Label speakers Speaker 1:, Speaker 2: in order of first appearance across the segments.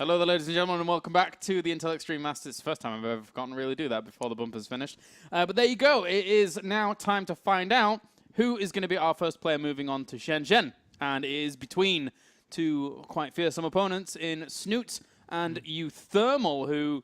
Speaker 1: Hello there, ladies and gentlemen, and welcome back to the Intel Extreme Masters. It's the first time I've ever forgotten to really do that before the bumper's finished. But there you go. It is now time to find out who is going to be our first player moving on to Shenzhen. And it is between two quite fearsome opponents in Snute and Uthermal, who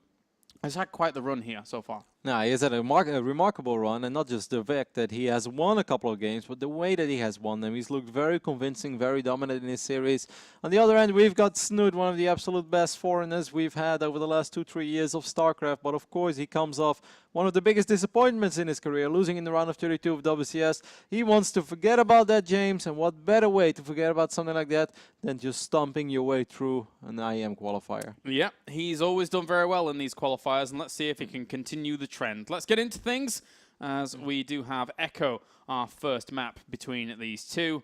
Speaker 1: has had quite the run here so far.
Speaker 2: No, he has had a remarkable run, and not just the fact that he has won a couple of games, but the way that he has won them. He's looked very convincing, very dominant in his series. On the other end, we've got Snute, one of the absolute best foreigners we've had over the last 2-3 years of StarCraft. But of course, he comes off one of the biggest disappointments in his career, losing in the round of 32 of WCS. He wants to forget about that, James, and what better way to forget about something like that than just stomping your way through an IEM qualifier.
Speaker 1: Yeah, he's always done very well in these qualifiers, and let's see if he can continue the trend. Let's get into things, as we do have Echo, our first map between these two.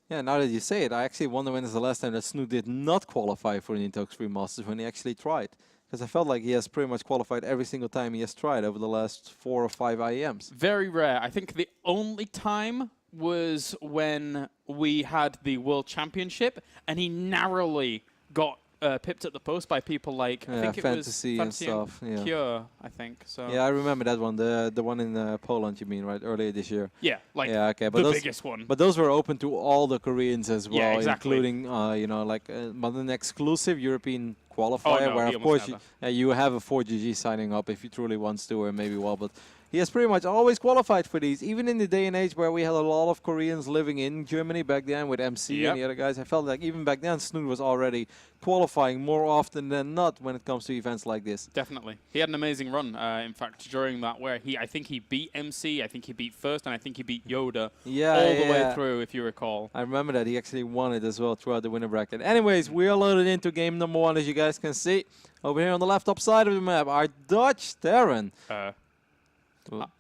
Speaker 2: Yeah, now that you say it, I actually wonder when is the last time that Snute did not qualify for the Intel Extreme Masters when he actually tried. Because I felt like he has pretty much qualified every single time he has tried over the last 4 or 5 IEMs.
Speaker 1: Very rare. I think the only time was when we had the World Championship, and he narrowly got pipped at the post by people like, I think it
Speaker 2: Fantasy
Speaker 1: was
Speaker 2: and stuff. Yeah.
Speaker 1: Cure, I think. So.
Speaker 2: Yeah, I remember that one, the one in Poland, you mean, right? Earlier this year.
Speaker 1: Yeah, like
Speaker 2: but
Speaker 1: the
Speaker 2: those,
Speaker 1: biggest one.
Speaker 2: But those were open to all the Koreans as well,
Speaker 1: yeah, exactly.
Speaker 2: including, you know, like but an exclusive European qualifier,
Speaker 1: no,
Speaker 2: where of course you have a 4GG signing up if you truly wants to, or maybe well, but he has pretty much always qualified for these, even in the day and age where we had a lot of Koreans living in Germany back then with MC and the other guys. I felt like even back then Snute was already qualifying more often than not when it comes to events like this.
Speaker 1: Definitely. He had an amazing run, in fact, during that where I think he beat MC, I think he beat First, and I think he beat Yoda all the way through, if you recall. I
Speaker 2: remember that. He actually won it as well throughout the winner bracket. Anyways, we are loaded into game number 1, as you guys can see. Over here on the left top side of the map, our Dutch Terran.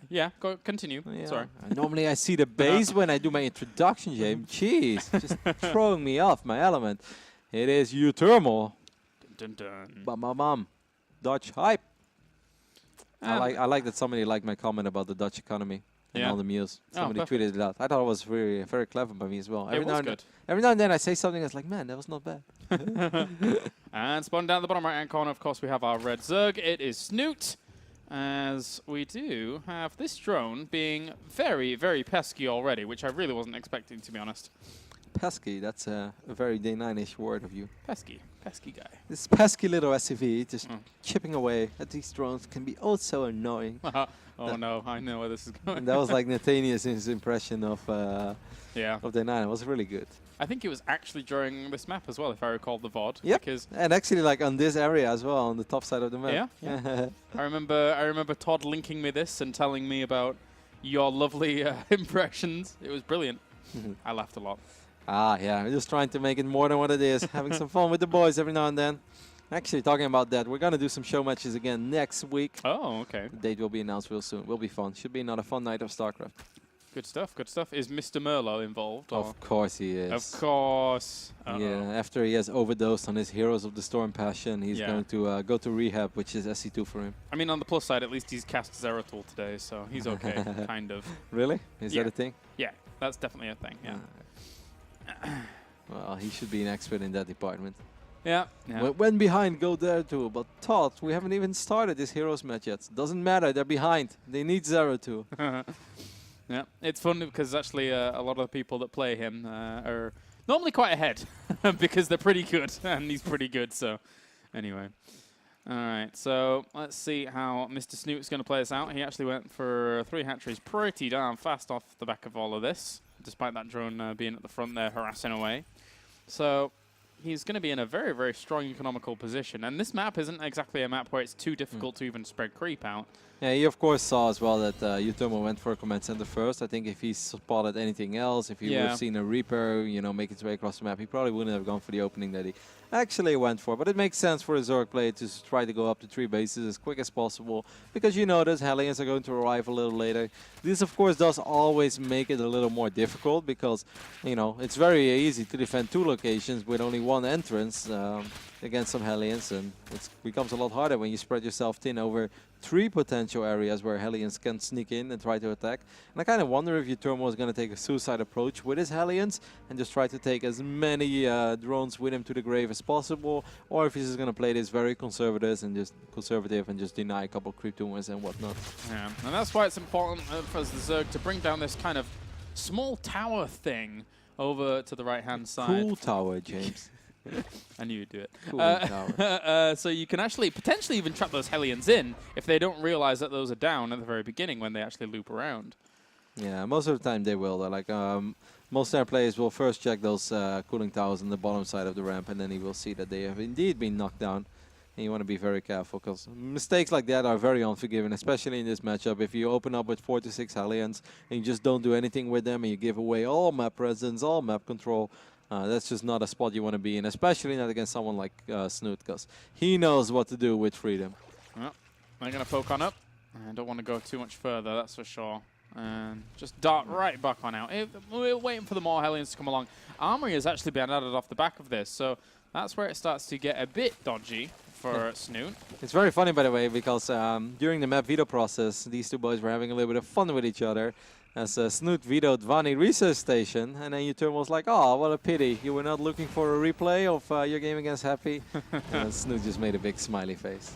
Speaker 1: Yeah, continue. Yeah. Sorry.
Speaker 2: Normally I see the base when I do my introduction, James. Jeez, just throwing me off my element. It is Uthermal.
Speaker 1: Dun, dun.
Speaker 2: Bam. Dutch hype. I like that somebody liked my comment about the Dutch economy and all the meals. Somebody tweeted it out. I thought it was very, very clever by me as well. Every now and then I say something that's like, man, that was not bad.
Speaker 1: And spawn down the bottom right-hand corner, of course, we have our red Zerg. It is Snute. As we do have this drone being very, very pesky already, which I really wasn't expecting, to be honest.
Speaker 2: Pesky, that's a very Day 9-ish word of you.
Speaker 1: Pesky guy.
Speaker 2: This pesky little SUV just chipping away at these drones can be oh so annoying.
Speaker 1: Oh no, I know where this is going.
Speaker 2: And that was like Nathaniel's impression of Day 9. It was really good.
Speaker 1: I think it was actually during this map as well, if I recall the VOD.
Speaker 2: Yep, and actually like on this area as well, on the top side of the map.
Speaker 1: Yeah. I remember Todd linking me this and telling me about your lovely impressions. It was brilliant. I laughed a lot.
Speaker 2: Yeah, we're just trying to make it more than what it is. Having some fun with the boys every now and then. Actually, talking about that, we're going to do some show matches again next week.
Speaker 1: Oh, okay.
Speaker 2: The date will be announced real soon. Will be fun. Should be another fun night of StarCraft.
Speaker 1: Good stuff, good stuff. Is Mr. Merlot involved?
Speaker 2: Of course he is.
Speaker 1: Of course.
Speaker 2: Yeah, after he has overdosed on his Heroes of the Storm passion, he's going to go to rehab, which is SC2 for him.
Speaker 1: I mean, on the plus side, at least he's cast Zeratul today, so he's okay, kind of.
Speaker 2: Really? Is that a thing?
Speaker 1: Yeah, that's definitely a thing, yeah.
Speaker 2: Well, he should be an expert in that department.
Speaker 1: Yeah.
Speaker 2: When behind, go there too. But Todd, we haven't even started this Heroes match yet. Doesn't matter, they're behind. They need Zeratul.
Speaker 1: Yeah, it's fun because actually a lot of the people that play him are normally quite ahead because they're pretty good and he's pretty good. So anyway, all right. So let's see how Mr. Snoot's going to play this out. He actually went for 3 hatcheries pretty darn fast off the back of all of this, despite that drone being at the front there harassing away. So he's going to be in a very, very strong economical position. And this map isn't exactly a map where it's too difficult to even spread creep out.
Speaker 2: Yeah, he of course saw as well that Uthermal went for a command center first. I think if he spotted anything else, if he would have seen a Reaper, you know, make its way across the map, he probably wouldn't have gone for the opening that he actually went for. But it makes sense for a Zerg player to try to go up to 3 bases as quick as possible, because you know those Hellions are going to arrive a little later. This of course does always make it a little more difficult, because you know it's very easy to defend 2 locations with only 1 entrance against some Hellions, and it becomes a lot harder when you spread yourself thin over 3 potential areas where Hellions can sneak in and try to attack. And I kind of wonder if Uthermal is going to take a suicide approach with his Hellions and just try to take as many drones with him to the grave as possible, or if he's just going to play this very conservative and just deny a couple creep tumors and whatnot.
Speaker 1: Yeah, and that's why it's important for the Zerg to bring down this kind of small tower thing over to the right-hand side.
Speaker 2: Cool tower, James.
Speaker 1: I knew you'd do it.
Speaker 2: Cool tower.
Speaker 1: So you can actually potentially even trap those Hellions in if they don't realize that those are down at the very beginning when they actually loop around.
Speaker 2: Yeah, most of the time they will. They're like, most of our players will first check those cooling towers on the bottom side of the ramp, and then he will see that they have indeed been knocked down. And you want to be very careful, because mistakes like that are very unforgiving, especially in this matchup. If you open up with 4 to 6 Hellions and you just don't do anything with them and you give away all map presence, all map control, that's just not a spot you want to be in, especially not against someone like Snute, because he knows what to do with freedom.
Speaker 1: Well, they're going to poke on up. I don't want to go too much further, that's for sure. And just dart right back on out. We're waiting for the more Hellions to come along. Armory has actually been added off the back of this, so that's where it starts to get a bit dodgy for Snute.
Speaker 2: It's very funny, by the way, because during the map veto process, these two boys were having a little bit of fun with each other. As Snute vetoed Vani Research Station, and then Uthermal was like, "Oh, what a pity! You were not looking for a replay of your game against Happy." And Snute just made a big smiley face.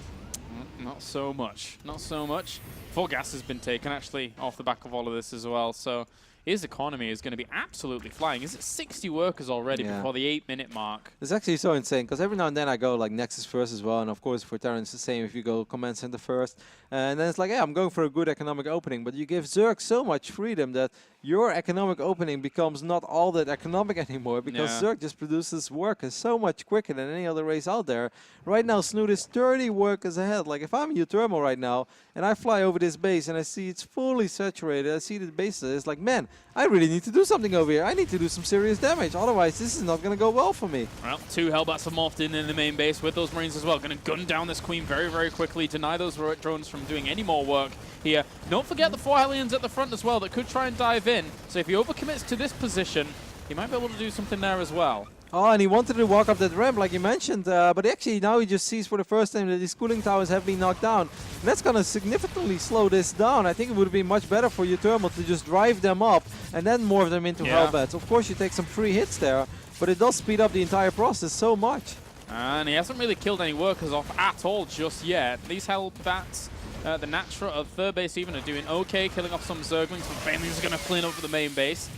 Speaker 1: Not so much. Not so much. Full gas has been taken, actually, off the back of all of this as well. So his economy is going to be absolutely flying. Is it 60 workers already before the 8-minute mark?
Speaker 2: It's actually so insane, because every now and then I go like Nexus first as well, and of course for Terran it's the same if you go Command Center first. And then it's like, yeah, I'm going for a good economic opening, but you give Zerg so much freedom that your economic opening becomes not all that economic anymore, because Zerg just produces workers so much quicker than any other race out there. Right now, Snute is 30 workers ahead. Like, if I'm Uthermal right now, and I fly over this base, and I see it's fully saturated, I see the base, it's like, man, I really need to do something over here. I need to do some serious damage, otherwise this is not going to go well for me.
Speaker 1: Well, 2 Hellbats have morphed in the main base with those Marines as well. Going to gun down this Queen very, very quickly, deny those drones from doing any more work here. Don't forget the 4 Hellions at the front as well that could try and dive in. So if he overcommits to this position, he might be able to do something there as well.
Speaker 2: Oh, and he wanted to walk up that ramp like you mentioned, but actually now he just sees for the first time that these cooling towers have been knocked down. And that's going to significantly slow this down. I think it would be much better for Uthermal to just drive them up and then morph them into Hellbats. Of course you take some free hits there, but it does speed up the entire process so much.
Speaker 1: And he hasn't really killed any workers off at all just yet. These Hellbats, the Natra of third base even, are doing okay, killing off some Zerglings, but Banelings are going to clean up the main base.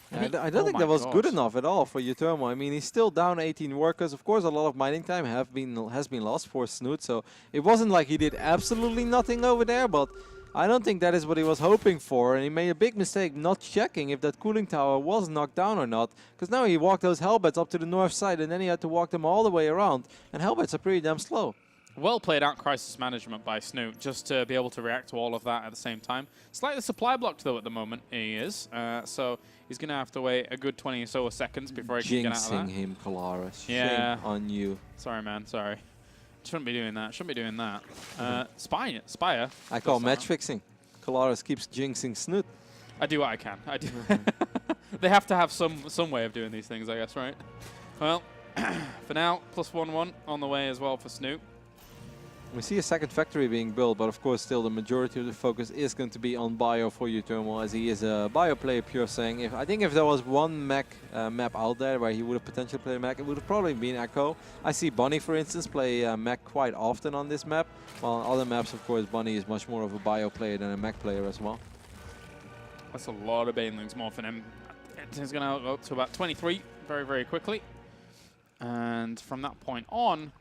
Speaker 2: I don't think that was good enough at all for Uthermal. I mean, he's still down 18 workers. Of course, a lot of mining time has been lost for Snute, so it wasn't like he did absolutely nothing over there, but I don't think that is what he was hoping for, and he made a big mistake not checking if that cooling tower was knocked down or not, because now he walked those Hellbats up to the north side, and then he had to walk them all the way around, and Hellbats are pretty damn slow.
Speaker 1: Well played out crisis management by Snute, just to be able to react to all of that at the same time. Slightly supply blocked, though, at the moment, he is. So he's going to have to wait a good 20 or so seconds before he can get out of that.
Speaker 2: Jinxing him, Kalaris.
Speaker 1: Yeah.
Speaker 2: Shame on you.
Speaker 1: Sorry, man. Sorry. Shouldn't be doing that. Shouldn't be doing that. Spire.
Speaker 2: I call match fixing. Kalaris keeps jinxing Snute.
Speaker 1: I do what I can. I do. They have to have some way of doing these things, I guess, right? Well, for now, +1-1 on the way as well for Snute.
Speaker 2: We see a second factory being built, but of course still the majority of the focus is going to be on bio for Uthermal, as he is a bio player pure saying. I think if there was one mech map out there where he would have potentially played mech, it would have probably been Echo. I see Bunny, for instance, play mech quite often on this map, while on other maps, of course, Bunny is much more of a bio player than a mech player as well.
Speaker 1: That's a lot of Banelings morphing him. He's going to go up to about 23 very, very quickly. And from that point on,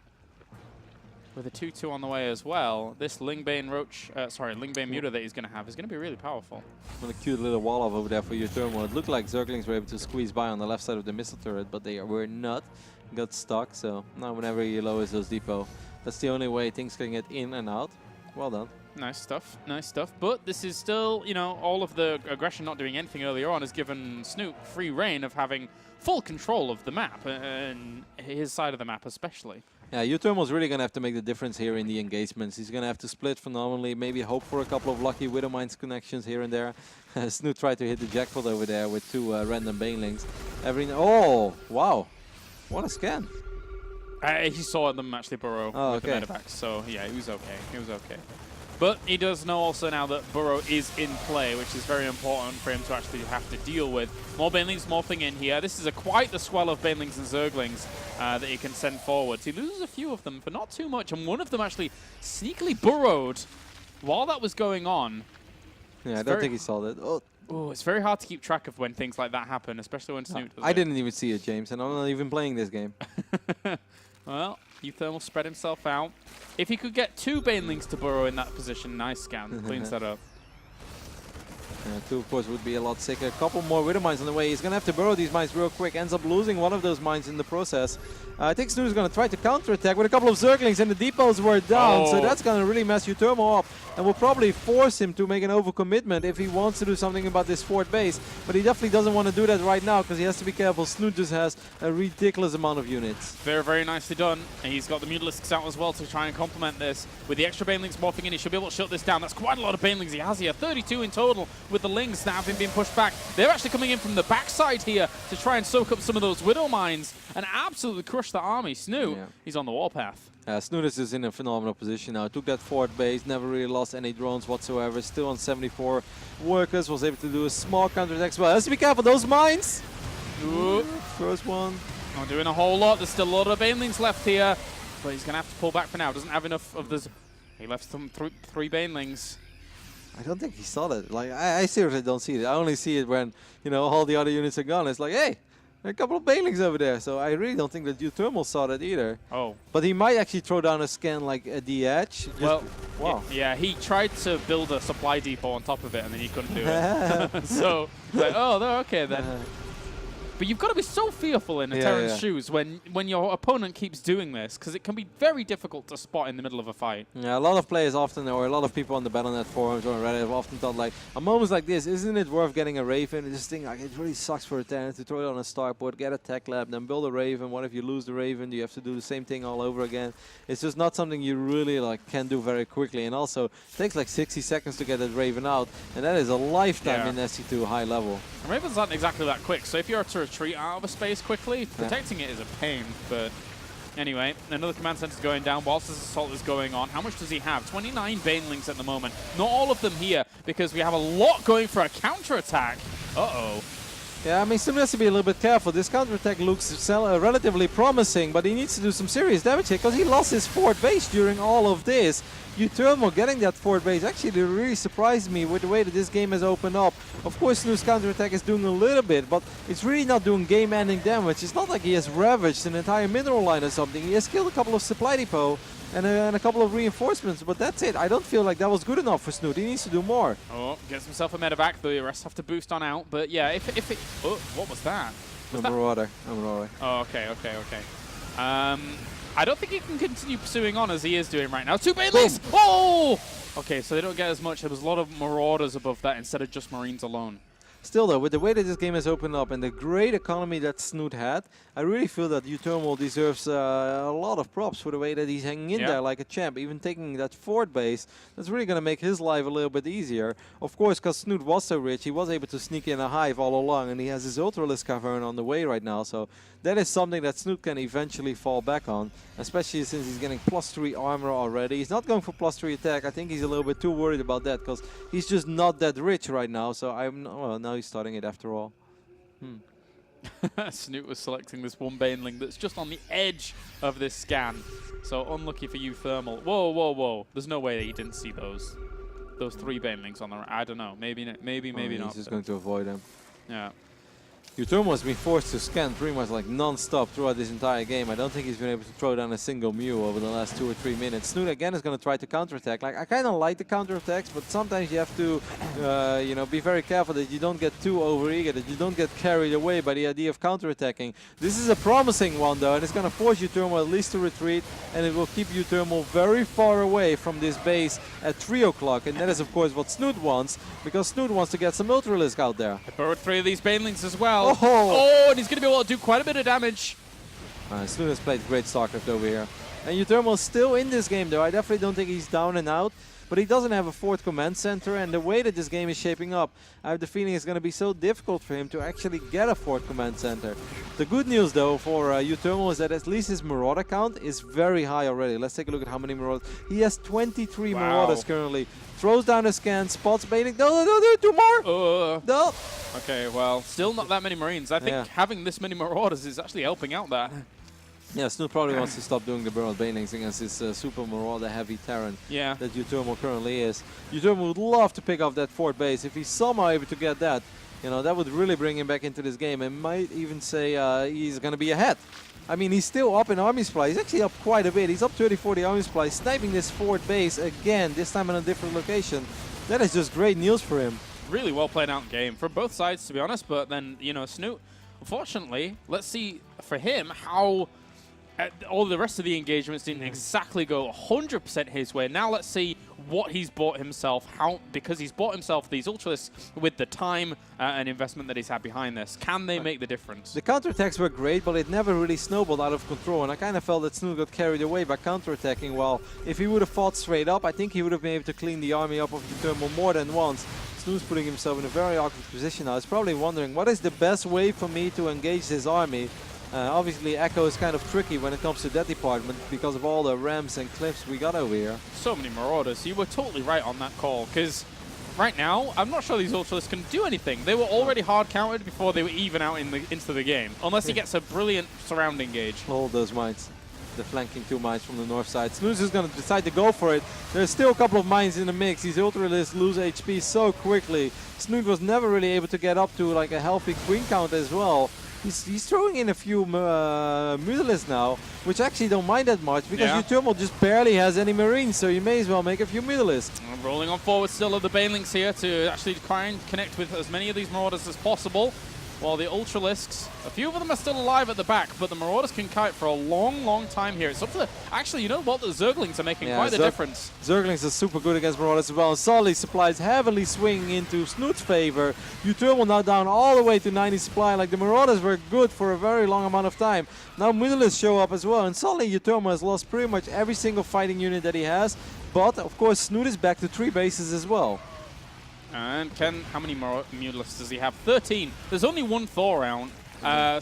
Speaker 1: with a 2-2 on the way as well, this Lingbane Muta that he's going to have is going to be really powerful.
Speaker 2: And a cute little wall off over there for Uthermal. It looked like Zerglings were able to squeeze by on the left side of the missile turret, but they were not. Got stuck, so now whenever he lowers those depot, that's the only way things can get in and out. Well done.
Speaker 1: Nice stuff, nice stuff. But this is still, you know, all of the aggression not doing anything earlier on has given Snute free reign of having full control of the map, and his side of the map especially.
Speaker 2: Yeah, Uthermal's really going to have to make the difference here in the engagements. He's going to have to split phenomenally, maybe hope for a couple of lucky Widow Mines connections here and there. Snute tried to hit the jackpot over there with 2 random Banelings. Oh, wow. What a scan.
Speaker 1: He saw them actually burrow with the medevacs, so yeah, he was okay. He was okay. But he does know also now that Burrow is in play, which is very important for him to actually have to deal with. More Banelings morphing in here. This is quite the swell of Banelings and Zerglings that he can send forwards. He loses a few of them, but not too much, and one of them actually sneakily burrowed while that was going on.
Speaker 2: Yeah, I don't think he saw that.
Speaker 1: Oh, it's very hard to keep track of when things like that happen, especially when Snute does
Speaker 2: I
Speaker 1: it.
Speaker 2: didn't even see it, James, and I'm not even playing this game.
Speaker 1: Well, Uthermal spread himself out. If he could get 2 Banelings to burrow in that position, nice scan, cleans that up.
Speaker 2: 2, of course, would be a lot sicker. A couple more Widow Mines on the way. He's going to have to burrow these mines real quick. Ends up losing one of those mines in the process. I think Snute is going to try to counterattack with a couple of Zerglings, and the depots were down. So that's going to really mess Uthermal up and will probably force him to make an overcommitment if he wants to do something about this fort base. But he definitely doesn't want to do that right now because he has to be careful. Snute just has a ridiculous amount of units.
Speaker 1: Very, very nicely done. And he's got the Mutalisks out as well to try and complement this. With the extra Banelings morphing in, he should be able to shut this down. That's quite a lot of Banelings he has here. 32 in total with the Lings that have been being pushed back. They're actually coming in from the backside here to try and soak up some of those Widow Mines and absolutely crush the army. Snute, he's on the warpath.
Speaker 2: Snute is in a phenomenal position now. Took that fort base, never really lost any drones whatsoever. Still on 74 workers, was able to do a small counterattack as well. Has to be careful, those mines!
Speaker 1: Ooh.
Speaker 2: First one.
Speaker 1: Not doing a whole lot. There's still a lot of Banelings left here, but he's going to have to pull back for now. Doesn't have enough of this. He left some 3 Banelings.
Speaker 2: I don't think he saw that. Like, I seriously don't see it. I only see it when, you know, all the other units are gone. It's like, hey, there are a couple of Banelings over there. So I really don't think that Uthermal saw that either. Oh. But he might actually throw down a scan like at the edge.
Speaker 1: Well, wow. Yeah, he tried to build a supply depot on top of it and then he couldn't do it. So, like, oh, they're okay then. But you've got to be so fearful in a Terran's shoes when your opponent keeps doing this, because it can be very difficult to spot in the middle of a fight.
Speaker 2: Yeah, a lot of players often, or a lot of people on the Battle.net forums or on Reddit have often thought, like, on moments like this, isn't it worth getting a Raven? And just think, like, it really sucks for a Terran to throw it on a starport, get a tech lab, then build a Raven. What if you lose the Raven? Do you have to do the same thing all over again? It's just not something you really can do very quickly. And also, it takes like 60 seconds to get that Raven out, and that is a lifetime in SC2 high level.
Speaker 1: Ravens aren't exactly that quick, so if you're to retreat out of a space quickly, protecting it is a pain. But anyway, another command center is going down whilst this assault is going on. How much does he have? 29 Banelings at the moment. Not all of them here, because we have a lot going for a counterattack. Uh-oh.
Speaker 2: Yeah, I mean, Snute has to be a little bit careful. This counterattack looks relatively promising, but he needs to do some serious damage here because he lost his fort base during all of this. Uthermal getting that fort base actually really surprised me with the way that this game has opened up. Of course, Snute's counterattack is doing a little bit, but it's really not doing game-ending damage. It's not like he has ravaged an entire mineral line or something. He has killed a couple of supply depot and a couple of reinforcements, but that's it. I don't feel like that was good enough for Snute. He needs to do more.
Speaker 1: Oh, gets himself a medevac. The rest have to boost on out. But yeah, if it... Oh, what was that?
Speaker 2: Marauder.
Speaker 1: Oh, okay. I don't think he can continue pursuing on as he is doing right now. 2 Banelings! Oh! Okay, so they don't get as much. There was a lot of Marauders above that instead of just Marines alone.
Speaker 2: Still though, with the way that this game has opened up and the great economy that Snute had, I really feel that Uthermal deserves a lot of props for the way that he's hanging in there like a champ. Even taking that fort base, that's really going to make his life a little bit easier. Of course, because Snute was so rich, he was able to sneak in a hive all along, and he has his Ultralisk cavern on the way right now. So that is something that Snute can eventually fall back on, especially since he's getting +3 armor already. He's not going for +3 attack. I think he's a little bit too worried about that because he's just not that rich right now. So well, now he's starting it after all.
Speaker 1: Snute was selecting this one Baneling that's just on the edge of this scan. So unlucky for Uthermal. Whoa. There's no way that he didn't see those 3 Banelings on the right. I don't know. Maybe not.
Speaker 2: He's just going to avoid them.
Speaker 1: Yeah.
Speaker 2: Uthermal has been forced to scan pretty much like non-stop throughout this entire game. I don't think he's been able to throw down a single Mew over the last 2 or 3 minutes. Snute again is going to try to counterattack. Like, I kind of like the counterattacks, but sometimes you have to, you know, be very careful that you don't get too overeager, that you don't get carried away by the idea of counterattacking. This is a promising one though, and it's going to force Uthermal at least to retreat, and it will keep Uthermal very far away from this base at 3 o'clock. And that is of course what Snute wants, because Snute wants to get some Ultralisk out there.
Speaker 1: I borrowed 3 of these Banelings as well.
Speaker 2: Oh,
Speaker 1: and he's going to be able to do quite a bit of damage.
Speaker 2: Snute has played great StarCraft over here. And Uthermal is still in this game though. I definitely don't think he's down and out. but he doesn't have a fourth command center, and the way that this game is shaping up, I have the feeling it's going to be so difficult for him to actually get a fourth command center. The good news though for Uthermal is that at least his Marauder count is very high already. Let's take a look at how many Marauders. He has 23 Marauders currently. Throws down a scan, spots baiting. No, 2 more! No!
Speaker 1: Okay, well, still not that many Marines. I think having this many Marauders is actually helping out that.
Speaker 2: Yeah, Snute probably wants to stop doing the barrel banelings against this super Marauder heavy Terran that Uthermal currently is. Uthermal would love to pick up that fourth base. If he's somehow able to get that, you know, that would really bring him back into this game and might even say he's going to be ahead. I mean, he's still up in army supply. He's actually up quite a bit. He's up 30-40 army supply, sniping this fourth base again, this time in a different location. That is just great news for him.
Speaker 1: Really well played out game from both sides, to be honest. But then, you know, Snute, unfortunately, let's see for him how all the rest of the engagements didn't exactly go 100% his way. Now let's see what he's bought himself, because he's bought himself these Ultralisks with the time and investment that he's had behind this. Can they make the difference?
Speaker 2: The counterattacks were great, but it never really snowballed out of control, and I kind of felt that Snute got carried away by counterattacking. Well, if he would have fought straight up, I think he would have been able to clean the army up of Uthermal more than once. Snute's putting himself in a very awkward position now. He's probably wondering, what is the best way for me to engage this army? Obviously, Echo is kind of tricky when it comes to that department because of all the ramps and cliffs we got over here.
Speaker 1: So many Marauders. You were totally right on that call, because right now, I'm not sure these Ultralisks can do anything. They were already hard counted before they were even out into the game, unless he gets a brilliant surrounding gauge.
Speaker 2: All those mines. The flanking 2 mines from the north side. Snute is going to decide to go for it. There's still a couple of mines in the mix. These Ultralisks lose HP so quickly. Snute was never really able to get up to like a healthy queen count as well. He's throwing in a few Mutalisks now, which actually don't mind that much because Uthermal just barely has any Marines, so you may as well make a few Mutalisks.
Speaker 1: Rolling on forward still of the Banelings here to actually try and connect with as many of these Marauders as possible. While the Ultralisks, a few of them are still alive at the back, but the Marauders can kite for a long, long time here. It's up to the, actually, you know what? The Zerglings are making quite the difference.
Speaker 2: Zerglings are super good against Marauders as well. And solid supplies heavily swinging into Snute's favor. Uthermal now down all the way to 90 supply. Like the Marauders were good for a very long amount of time. Now Mutalisks show up as well. And suddenly Uthermal has lost pretty much every single fighting unit that he has. But, of course, Snute is back to 3 bases as well.
Speaker 1: And how many Mutalisks does he have? 13. There's only 1 Thor round.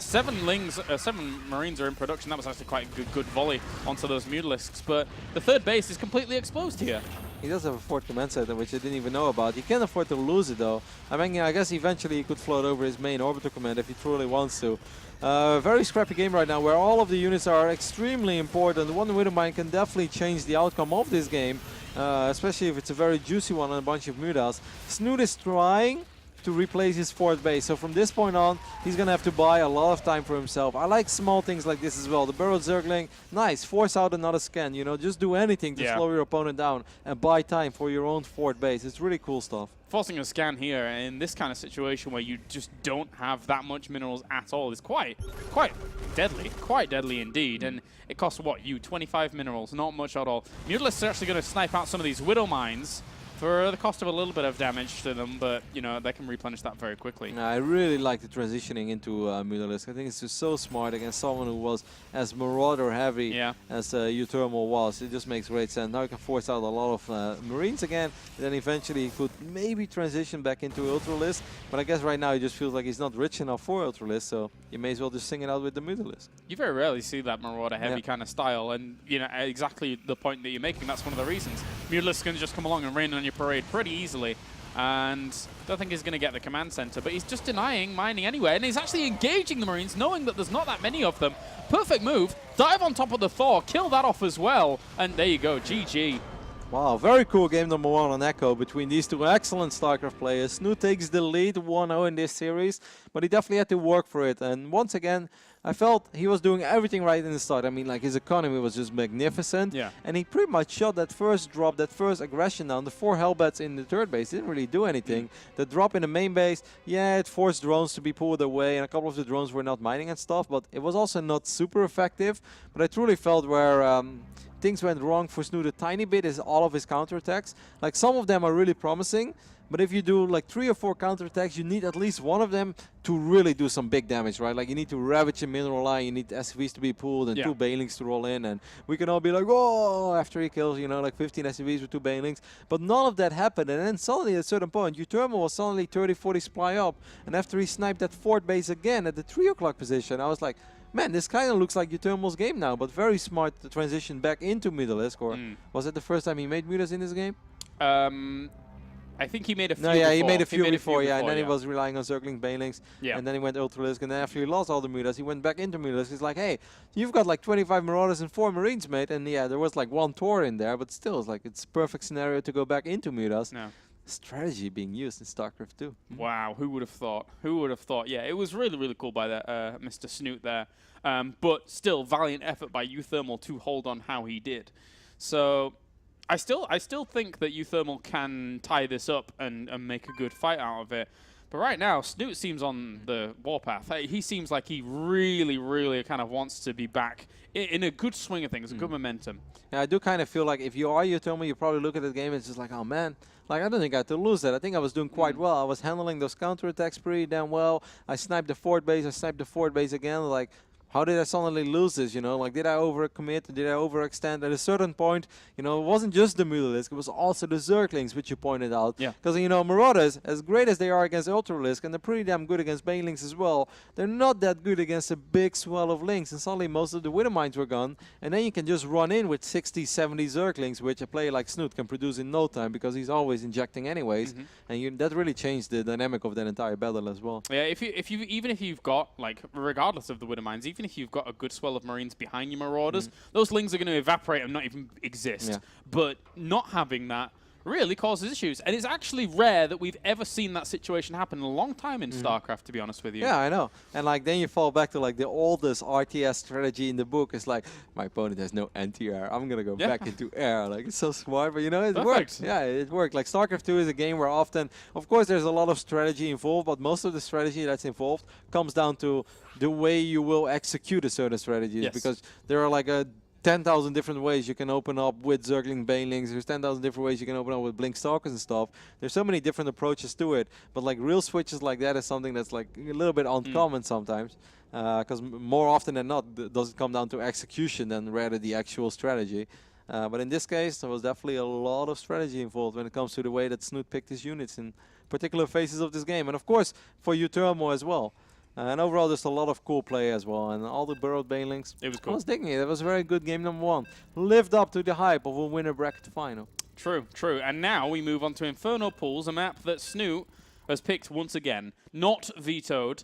Speaker 1: 7 Marines are in production. That was actually quite a good volley onto those Mutalisks. But the 3rd base is completely exposed here.
Speaker 2: He does have a 4th command center, which I didn't even know about. He can't afford to lose it, though. I mean, I guess eventually he could float over his main orbital command if he truly wants to. Very scrappy game right now, where all of the units are extremely important. One Widowmine can definitely change the outcome of this game. Especially if it's a very juicy one and a bunch of Mutas. Snute is trying to replace his 4th base, so from this point on, he's going to have to buy a lot of time for himself. I like small things like this as well. The Burrowed Zergling, nice, force out another scan, you know, just do anything to slow your opponent down and buy time for your own 4th base. It's really cool stuff.
Speaker 1: Forcing a scan here in this kind of situation where you just don't have that much minerals at all is quite deadly indeed. And it costs what, 25 minerals, not much at all. Mutalisks are actually going to snipe out some of these Widow Mines for the cost of a little bit of damage to them, but you know they can replenish that very quickly.
Speaker 2: I really like the transitioning into Mutalisk. I think it's just so smart against someone who was as Marauder heavy as Uthermal was. It just makes great sense. Now you can force out a lot of Marines again, and then eventually he could maybe transition back into Ultralisk, but I guess right now he just feels like he's not rich enough for Ultralisk, so you may as well just sing it out with the Mutalisk.
Speaker 1: You very rarely see that Marauder heavy kind of style, and you know exactly the point that you're making. That's one of the reasons. Mutalisk can just come along and rain on your parade pretty easily, and don't think he's going to get the command center, but he's just denying mining anyway, and he's actually engaging the Marines knowing that there's not that many of them. Perfect move, dive on top of the Thor, kill that off as well, and there you go, GG.
Speaker 2: Wow, very cool game number 1 on Echo between these 2 excellent StarCraft players. Snute takes the lead 1-0 in this series, but he definitely had to work for it. And once again, I felt he was doing everything right in the start. I mean, like, his economy was just magnificent. Yeah. And he pretty much shot that first drop, that first aggression down. The 4 Hellbats in the 3rd base didn't really do anything. The drop in the main base, yeah, it forced drones to be pulled away, and a couple of the drones were not mining and stuff, but it was also not super effective. But I truly felt where things went wrong for Snute a tiny bit is all of his counterattacks. Like some of them are really promising, but if you do like 3 or 4 counterattacks, you need at least one of them to really do some big damage, right? Like you need to ravage a mineral line, you need SCVs to be pulled and 2 Banelings to roll in, and we can all be like, oh, after he kills, you know, like 15 SCVs with 2 Banelings. But none of that happened, and then suddenly at a certain point, Uthermal was suddenly 30, 40 supply up, and after he sniped that 4th base again at the 3 o'clock position, I was like, man, this kind of looks like Uthermal's game now, but very smart to transition back into Mutalisk, or was it the first time he made Mutas in this game?
Speaker 1: I think he made a few.
Speaker 2: No, yeah,
Speaker 1: before.
Speaker 2: he made a few before, yeah, and then
Speaker 1: yeah.
Speaker 2: he was relying on circling Banelings, and then he went Ultralisk, and then after he lost all the Mutas, he went back into Mutalisk. He's like, hey, you've got like 25 Marauders and 4 Marines, mate, and yeah, there was like 1 Tor in there, but still, it's like, it's a perfect scenario to go back into Mutas.
Speaker 1: No.
Speaker 2: Strategy being used in StarCraft 2.
Speaker 1: Wow, who would have thought? Who would have thought? Yeah, it was really, really cool by that Mr. Snute there. But still, valiant effort by Uthermal to hold on how he did. So I still think that Uthermal can tie this up and make a good fight out of it. But right now, Snute seems on the warpath. He seems like he really, really kind of wants to be back in a good swing of things, a good momentum.
Speaker 2: Yeah, I do kind of feel like if you are Uthermal, you probably look at the game and it's just like, oh man, like I don't think I had to lose that. I think I was doing quite well. I was handling those counterattacks pretty damn well. I sniped the 4th base. I sniped the 4th base again. Like, how did I suddenly lose this, you know? Like, did I overcommit? Did I overextend? At a certain point, you know, it wasn't just the Mutalisk, it was also the Zerglings, which you pointed out.
Speaker 1: Yeah.
Speaker 2: Because, you know, Marauders, as great as they are against Ultralisk, and they're pretty damn good against Banelings as well, they're not that good against a big swell of Lings, and suddenly most of the Wither Mines were gone, and then you can just run in with 60, 70 Zerglings, which a player like Snute can produce in no time, because he's always injecting anyways, and that really changed the dynamic of that entire battle as well.
Speaker 1: Yeah, even if you've got, like, regardless of the Wither Mines, even if you've got a good swell of Marines behind your Marauders, those Lings are going to evaporate and not even exist.
Speaker 2: Yeah.
Speaker 1: But not having that really causes issues. And it's actually rare that we've ever seen that situation happen in a long time in StarCraft, to be honest with you.
Speaker 2: Yeah, I know. And like then you fall back to like the oldest RTS strategy in the book. It's like, my opponent has no anti-air. I'm going to go back into air. Like, it's so smart, but you know, it works. Yeah, it worked. Like StarCraft 2 is a game where often, of course, there's a lot of strategy involved, but most of the strategy that's involved comes down to the way you will execute a certain strategy. Because there are like 10,000 different ways you can open up with Zergling Banelings. There's 10,000 different ways you can open up with Blink Stalkers and stuff. There's so many different approaches to it. But like real switches like that is something that's like a little bit uncommon sometimes. Because more often than not, does it come down to execution than rather the actual strategy. But in this case, there was definitely a lot of strategy involved when it comes to the way that Snute picked his units in particular phases of this game. And of course, for Uthermal as well. And overall, there's a lot of cool play as well. And all the burrowed Banelings.
Speaker 1: It was cool.
Speaker 2: I was digging it. It was a very good game number 1. Lived up to the hype of a winner bracket final.
Speaker 1: True, true. And now we move on to Inferno Pools, a map that Snute has picked once again. Not vetoed.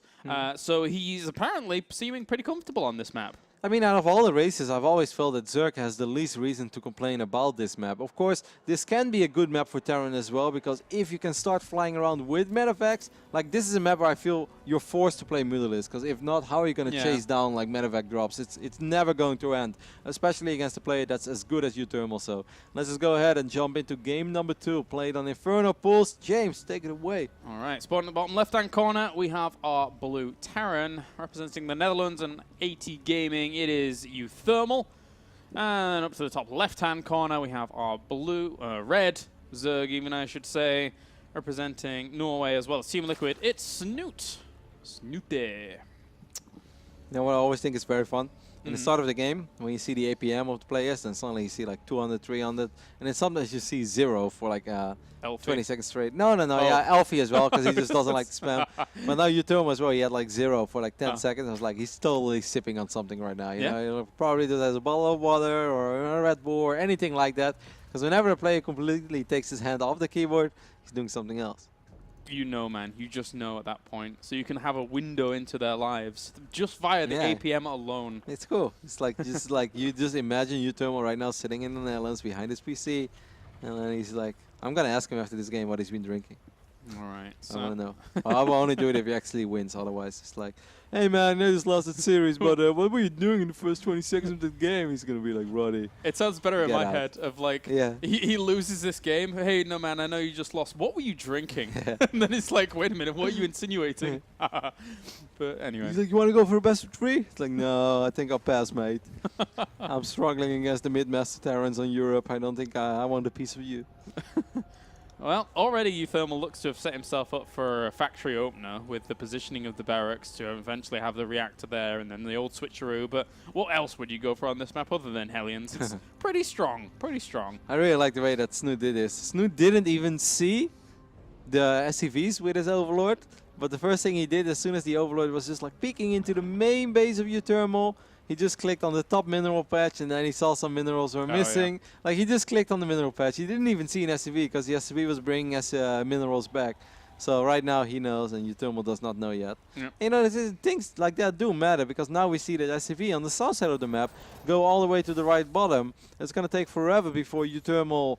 Speaker 1: So he's apparently seeming pretty comfortable on this map.
Speaker 2: I mean, out of all the races, I've always felt that Zerg has the least reason to complain about this map. Of course, this can be a good map for Terran as well, because if you can start flying around with medevacts, like this is a map where I feel you're forced to play Mutalisk, because if not, how are you going to chase down like medevac drops? It's never going to end, especially against a player that's as good as Uthermal. So let's just go ahead and jump into game number 2, played on Inferno Pools. James, take it away.
Speaker 1: All right, spot in the bottom left-hand corner, we have our blue Terran, representing the Netherlands and 80 Gaming. It is Uthermal. And up to the top left-hand corner, we have our red Zerg, even I should say, representing Norway as well as Team Liquid. It's Snute. Snute.
Speaker 2: You know what I always think is very fun? In the start of the game, when you see the APM of the players, then suddenly you see like 200, 300, and then sometimes you see 0 for like 20 seconds straight. No, yeah, Alfie as well, because he just doesn't like to spam. But now Uthermal as well, he had like 0 for like 10 seconds. I was like, he's totally sipping on something right now. You know, he probably just has a bottle of water or a Red Bull or anything like that. Because whenever a player completely takes his hand off the keyboard, he's doing something else.
Speaker 1: You know, man. You just know at that point. So you can have a window into their lives just via the APM alone.
Speaker 2: It's cool. It's like just like you just imagine Uthermal right now sitting in the Netherlands behind his PC, and then he's like, I'm gonna ask him after this game what he's been drinking.
Speaker 1: All right.
Speaker 2: I
Speaker 1: So
Speaker 2: don't know. I will only do it if he actually wins. Otherwise, it's like, hey man, I just lost the series, but what were you doing in the first 20 seconds of the game? He's gonna be like, Roddy.
Speaker 1: it sounds better in
Speaker 2: Get
Speaker 1: my
Speaker 2: out.
Speaker 1: head of like
Speaker 2: Yeah.
Speaker 1: he loses this game. Hey, no man, I know you just lost. What were you drinking? And then it's like, wait a minute, what are you insinuating? But anyway.
Speaker 2: He's like, you want to go for a best of 3? It's like, no, I think I'll pass, mate. I'm struggling against the mid-master Terrans on Europe. I don't think I want a piece of you.
Speaker 1: Well, already Uthermal looks to have set himself up for a factory opener with the positioning of the barracks to eventually have the reactor there and then the old switcheroo. But what else would you go for on this map other than Hellions? It's pretty strong, pretty strong.
Speaker 2: I really like the way that Snute did this. Snute didn't even see the SCVs with his Overlord, but the first thing he did as soon as the Overlord was just like peeking into the main base of Uthermal, he just clicked on the top mineral patch and then he saw some minerals were missing.
Speaker 1: Yeah.
Speaker 2: Like he just clicked on the mineral patch. He didn't even see an SCV because the SCV was bringing us minerals back. So right now he knows and Uthermal does not know yet.
Speaker 1: Yep.
Speaker 2: You know, things like that do matter because now we see that SCV on the south side of the map go all the way to the right bottom. It's going to take forever before Uthermal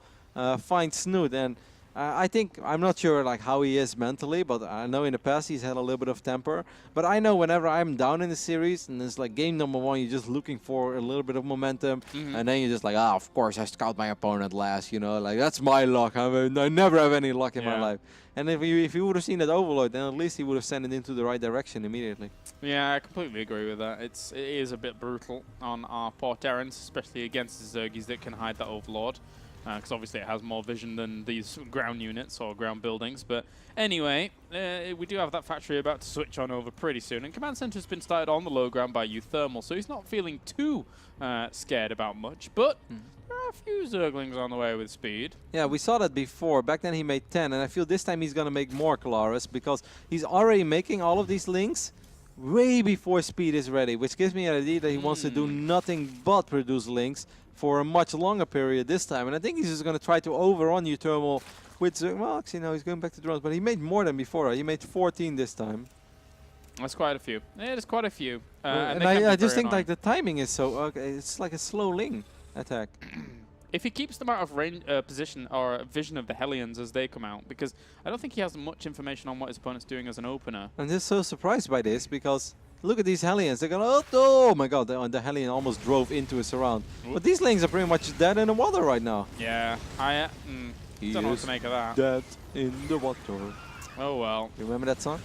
Speaker 2: finds Snute. And I think, I'm not sure like how he is mentally, but I know in the past he's had a little bit of temper. But I know whenever I'm down in the series and it's like game number 1, you're just looking for a little bit of momentum. And then you're just like, ah, of course I scout my opponent last, you know, like that's my luck. I never have any luck in my life. And if you would have seen that Overlord, then at least he would have sent it into the right direction immediately.
Speaker 1: Yeah, I completely agree with that. It is a bit brutal on our poor Terrans, especially against the Zergies that can hide that Overlord. Because obviously it has more vision than these ground units or ground buildings. But anyway, we do have that factory about to switch on over pretty soon. And Command Center has been started on the low ground by Uthermal, so he's not feeling too scared about much. But there are a few Zerglings on the way with speed.
Speaker 2: Yeah, we saw that before. Back then he made 10, and I feel this time he's going to make more Kalaris because he's already making all of these links way before speed is ready, which gives me an idea that he wants to do nothing but produce links for a much longer period this time. And I think he's just going to try to overrun Uthermal with, well, actually, no, he's going back to drones, but he made more than before. Right? He made 14 this time.
Speaker 1: That's quite a few. Yeah, there's quite a few.
Speaker 2: And I just think like the timing is so, it's like a slow ling attack.
Speaker 1: If he keeps them out of range, position or vision of the Hellions as they come out, because I don't think he has much information on what his opponent's doing as an opener.
Speaker 2: I'm just so surprised by this because look at these Hellions. They're going, oh my god, the Hellion almost drove into a surround. But these lings are pretty much dead in the water right now.
Speaker 1: Yeah, I don't know what to make of that.
Speaker 2: Dead in the water.
Speaker 1: Oh well.
Speaker 2: You remember that song?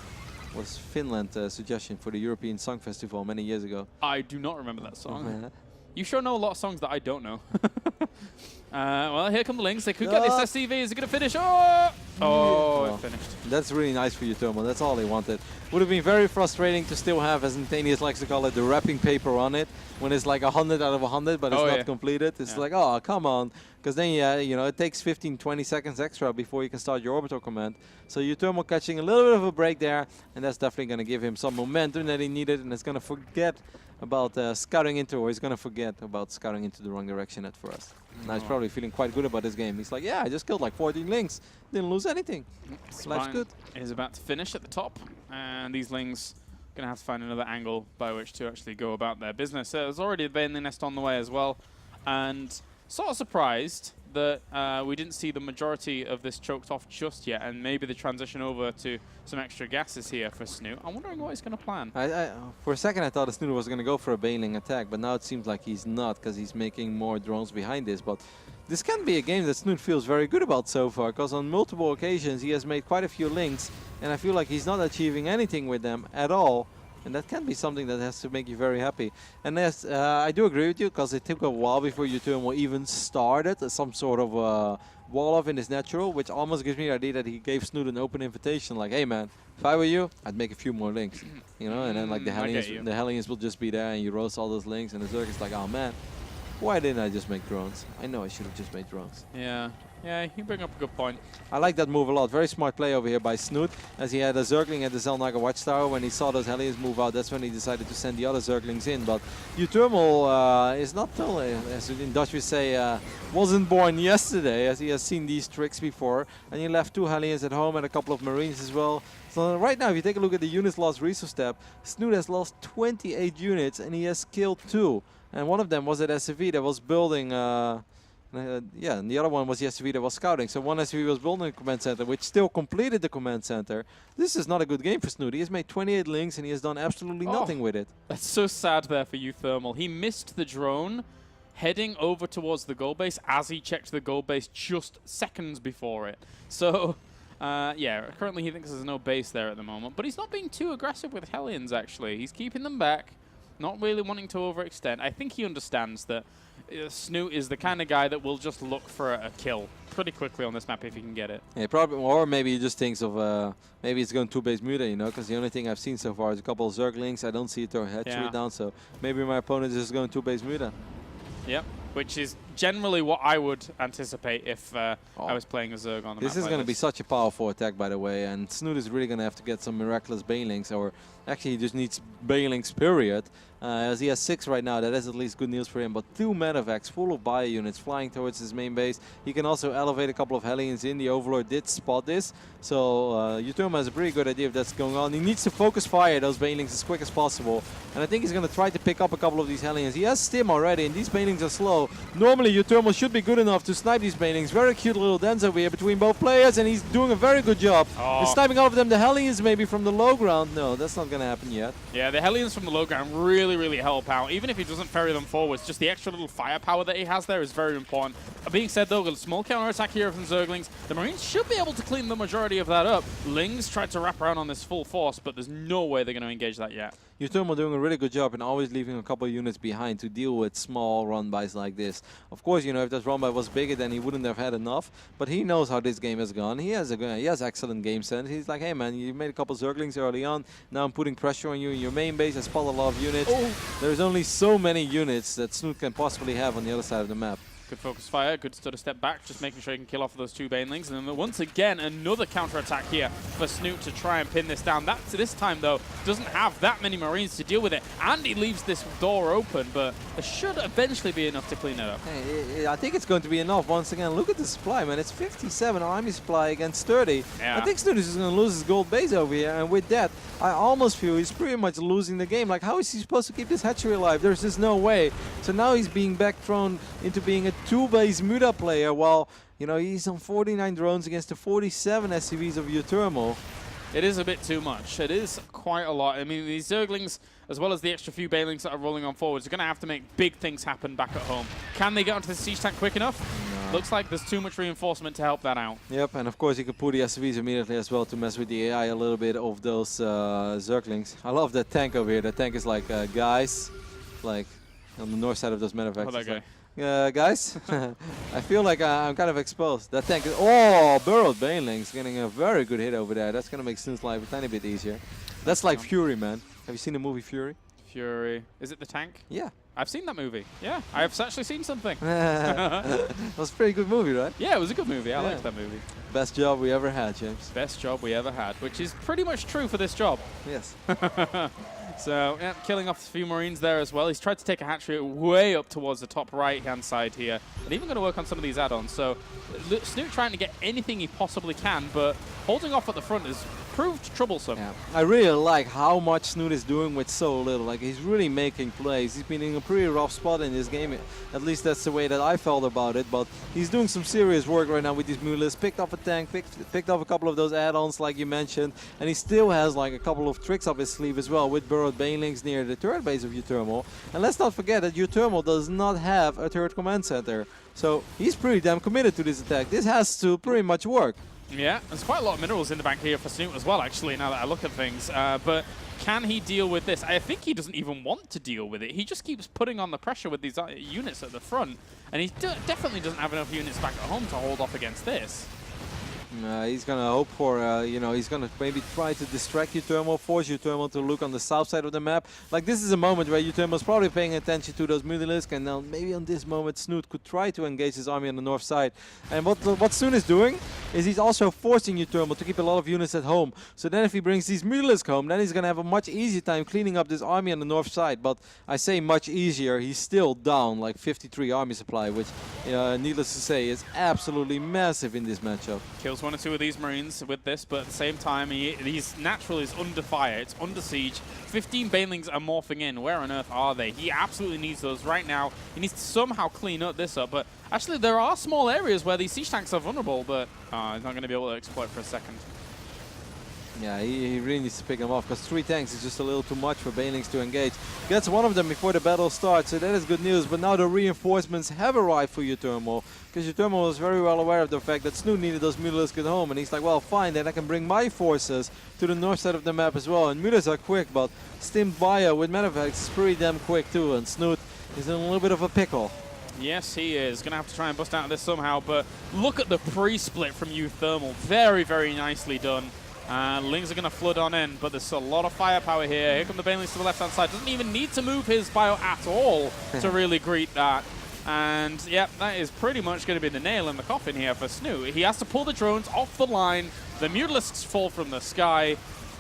Speaker 2: It was Finland suggestion for the European Song Festival many years ago.
Speaker 1: I do not remember that song. You sure know a lot of songs that I don't know. Well, here come the links. They could get this SCV. Is it going to finish? Oh, it finished.
Speaker 2: That's really nice for you, Uthermal. That's all they wanted. Would have been very frustrating to still have, as Antanius likes to call it, the wrapping paper on it when it's like 100 out of 100, but it's not completed. It's like, oh, come on. Because then, you know, it takes 15, 20 seconds extra before you can start your orbital command. So Uthermal catching a little bit of a break there, and that's definitely going to give him some momentum that he needed, and it's going to forget about scouting into, or he's going to forget about scouting into the wrong direction at first. Now he's probably feeling quite good about this game. He's like, yeah, I just killed like 14 lings. Didn't lose anything. Life's good.
Speaker 1: Is about to finish at the top, and these lings going to have to find another angle by which to actually go about their business. There's already a Baneling nest on the way as well, and sort of surprised that we didn't see the majority of this choked off just yet, and maybe the transition over to some extra gases here for Snute. I'm wondering what he's going to plan.
Speaker 2: For a second I thought Snute was going to go for a Baneling attack, but now it seems like he's not because he's making more drones behind this. But this can be a game that Snute feels very good about so far, because on multiple occasions he has made quite a few links, and I feel like he's not achieving anything with them at all. And that can be something that has to make you very happy. And yes, I do agree with you, because it took a while before Uthermal even started some sort of wall-off in his natural, which almost gives me the idea that he gave Snute an open invitation, like, hey man, if I were you, I'd make a few more links. You know, and then like the Hellions will just be there, and you roast all those links, and the Zerg is like, oh man, why didn't I just make drones? I know I should have just made drones.
Speaker 1: Yeah. Yeah, you bring up a good point.
Speaker 2: I like that move a lot. Very smart play over here by Snute, as he had a Zergling at the Zelnaga Watchtower. When he saw those Hellions move out, that's when he decided to send the other Zerglings in. But Uthermal is not, as in Dutch we say, wasn't born yesterday, as he has seen these tricks before. And he left 2 Hellions at home and a couple of Marines as well. So right now, if you take a look at the units lost resource tab, Snute has lost 28 units and he has killed 2. And one of them was at SCV that was building... Yeah, and the other one was the SUV that was scouting. So one SUV was building a command center, which still completed the command center. This is not a good game for Snute. He has made 28 links and he has done absolutely nothing with it.
Speaker 1: That's so sad there for Uthermal. He missed the drone heading over towards the gold base as he checked the gold base just seconds before it. So, yeah, currently he thinks there's no base there at the moment. But he's not being too aggressive with Hellions, actually. He's keeping them back, not really wanting to overextend. I think he understands that Snute is the kind of guy that will just look for a kill pretty quickly on this map if he can get it.
Speaker 2: Yeah, probably, or maybe he just thinks of maybe it's going 2-base Muda, you know, because the only thing I've seen so far is a couple of Zerglings. I don't see it throw a hatchery down, so maybe my opponent is just going 2-base Muda.
Speaker 1: Yep, which is generally what I would anticipate if I was playing a Zerg on the map.
Speaker 2: This is going to be such a powerful attack, by the way, and Snute is really going to have to get some miraculous Banelings, or actually he just needs Banelings, period. As he has 6 right now, that is at least good news for him. But 2 medevacs full of bio units flying towards his main base. He can also elevate a couple of Hellions in. The Overlord did spot this. So Uthermal has a pretty good idea if that's going on. He needs to focus fire those Banelings as quick as possible. And I think he's going to try to pick up a couple of these Hellions. He has Stim already, and these Banelings are slow. Normally Uthermal should be good enough to snipe these Banelings. Very cute little dance over here between both players, and he's doing a very good job. He's sniping all of them. The Hellions maybe from the low ground. No, that's not going to happen yet.
Speaker 1: Yeah, the Hellions from the low ground really help out. Even if he doesn't ferry them forwards, just the extra little firepower that he has there is very important. Being said though, a small counter-attack here from Zerglings. The Marines should be able to clean the majority of that up. Lings tried to wrap around on this full force, but there's no way they're going to engage that yet.
Speaker 2: Uthermal doing a really good job and always leaving a couple of units behind to deal with small run-bys like this. Of course, you know, if this run-by was bigger, then he wouldn't have had enough. But he knows how this game has gone. He has excellent game sense. He's like, hey man, you made a couple of Zerglings early on. Now I'm putting pressure on you in your main base. I spot a lot of units. There's only so many units that Snute can possibly have on the other side of the map.
Speaker 1: Good focus fire, good sort of step back, just making sure he can kill off those 2 Banelings. And then once again, another counter-attack here for Snute to try and pin this down. That, this time, though, doesn't have that many Marines to deal with it. And he leaves this door open, but there should eventually be enough to clean it up.
Speaker 2: Hey, I think it's going to be enough. Once again, look at the supply, man. It's 57 army supply against 30.
Speaker 1: Yeah.
Speaker 2: I think Snute is going to lose his gold base over here. And with that, I almost feel he's pretty much losing the game. Like, how is he supposed to keep this hatchery alive? There's just no way. So now he's being back thrown into being a 2-base Muda player, while, you know, he's on 49 drones against the 47 SCVs of Uthermal.
Speaker 1: It is a bit too much. It is quite a lot. I mean, these Zerglings, as well as the extra few Banelings that are rolling on forwards, are going to have to make big things happen back at home. Can they get onto the siege tank quick enough? No. Looks like there's too much reinforcement to help that out. Yep,
Speaker 2: and of course you could put the SCVs immediately as well to mess with the AI a little bit of those Zerglings. I love that tank over here. That tank is like, guys, like on the north side of those medevacs.
Speaker 1: Oh, that guy.
Speaker 2: Guys, I feel like I'm kind of exposed. That tank is, burrowed Banelings getting a very good hit over there. That's going to make Snute's life a tiny bit easier. That's like Fury, man. Have you seen the movie Fury?
Speaker 1: Fury. Is it the tank?
Speaker 2: Yeah.
Speaker 1: I've seen that movie. Yeah, I've actually seen something.
Speaker 2: That was a pretty good movie, right?
Speaker 1: Yeah, it was a good movie. I liked that movie.
Speaker 2: Best job we ever had, James.
Speaker 1: Best job we ever had, which is pretty much true for this job.
Speaker 2: Yes.
Speaker 1: So, yeah, killing off a few Marines there as well. He's tried to take a hatchery way up towards the top right-hand side here. And even going to work on some of these add-ons. So, Snute trying to get anything he possibly can, but holding off at the front has proved troublesome.
Speaker 2: Yeah. I really like how much Snute is doing with so little. Like, he's really making plays. He's been in a pretty rough spot in this game. At least that's the way that I felt about it. But he's doing some serious work right now with these mulas. Picked up a tank, picked up a couple of those add-ons like you mentioned. And he still has like a couple of tricks up his sleeve as well with burrowed Banelings near the turret base of Uthermal. And let's not forget that Uthermal does not have a turret command center. So he's pretty damn committed to this attack. This has to pretty much work.
Speaker 1: Yeah, there's quite a lot of minerals in the bank here for Snute as well, actually, now that I look at things. But can he deal with this? I think he doesn't even want to deal with it. He just keeps putting on the pressure with these units at the front. And he definitely doesn't have enough units back at home to hold off against this.
Speaker 2: He's going to hope for, you know, he's going to maybe try to distract Uthermal, force Uthermal to look on the south side of the map. Like, this is a moment where Uthermal's probably paying attention to those Mutalisks, and now maybe on this moment Snute could try to engage his army on the north side. And what Snute is doing is he's also forcing Uthermal to keep a lot of units at home. So then if he brings these Mutalisks home, then he's going to have a much easier time cleaning up this army on the north side. But I say much easier, he's still down like 53 army supply, which, needless to say, is absolutely massive in this matchup.
Speaker 1: Kill kills 1 or 2 of these Marines with this, but at the same time, he's naturally is under fire. It's under siege. 15 Banelings are morphing in. Where on earth are they? He absolutely needs those right now. He needs to somehow clean up this up, but actually there are small areas where these siege tanks are vulnerable, but he's not going to be able to exploit for a second.
Speaker 2: Yeah, he really needs to pick them off because 3 tanks is just a little too much for Banelings to engage. Gets one of them before the battle starts, so that is good news. But now the reinforcements have arrived for Uthermal because Uthermal was very well aware of the fact that Snute needed those Mutalisks at home, and he's like, well, fine, then I can bring my forces to the north side of the map as well. And Mutas are quick, but Stimmed Bio with Medivacs is pretty damn quick too, and Snute is in a little bit of a pickle.
Speaker 1: Yes, he is. Going to have to try and bust out of this somehow, but look at the pre-split from Uthermal. Very, very nicely done. Lings are going to flood on in, but there's a lot of firepower here. Here come the Banelings to the left-hand side. Doesn't even need to move his bio at all to really greet that. And, yeah, that is pretty much going to be the nail in the coffin here for Snute. He has to pull the drones off the line. The Mutalisks fall from the sky.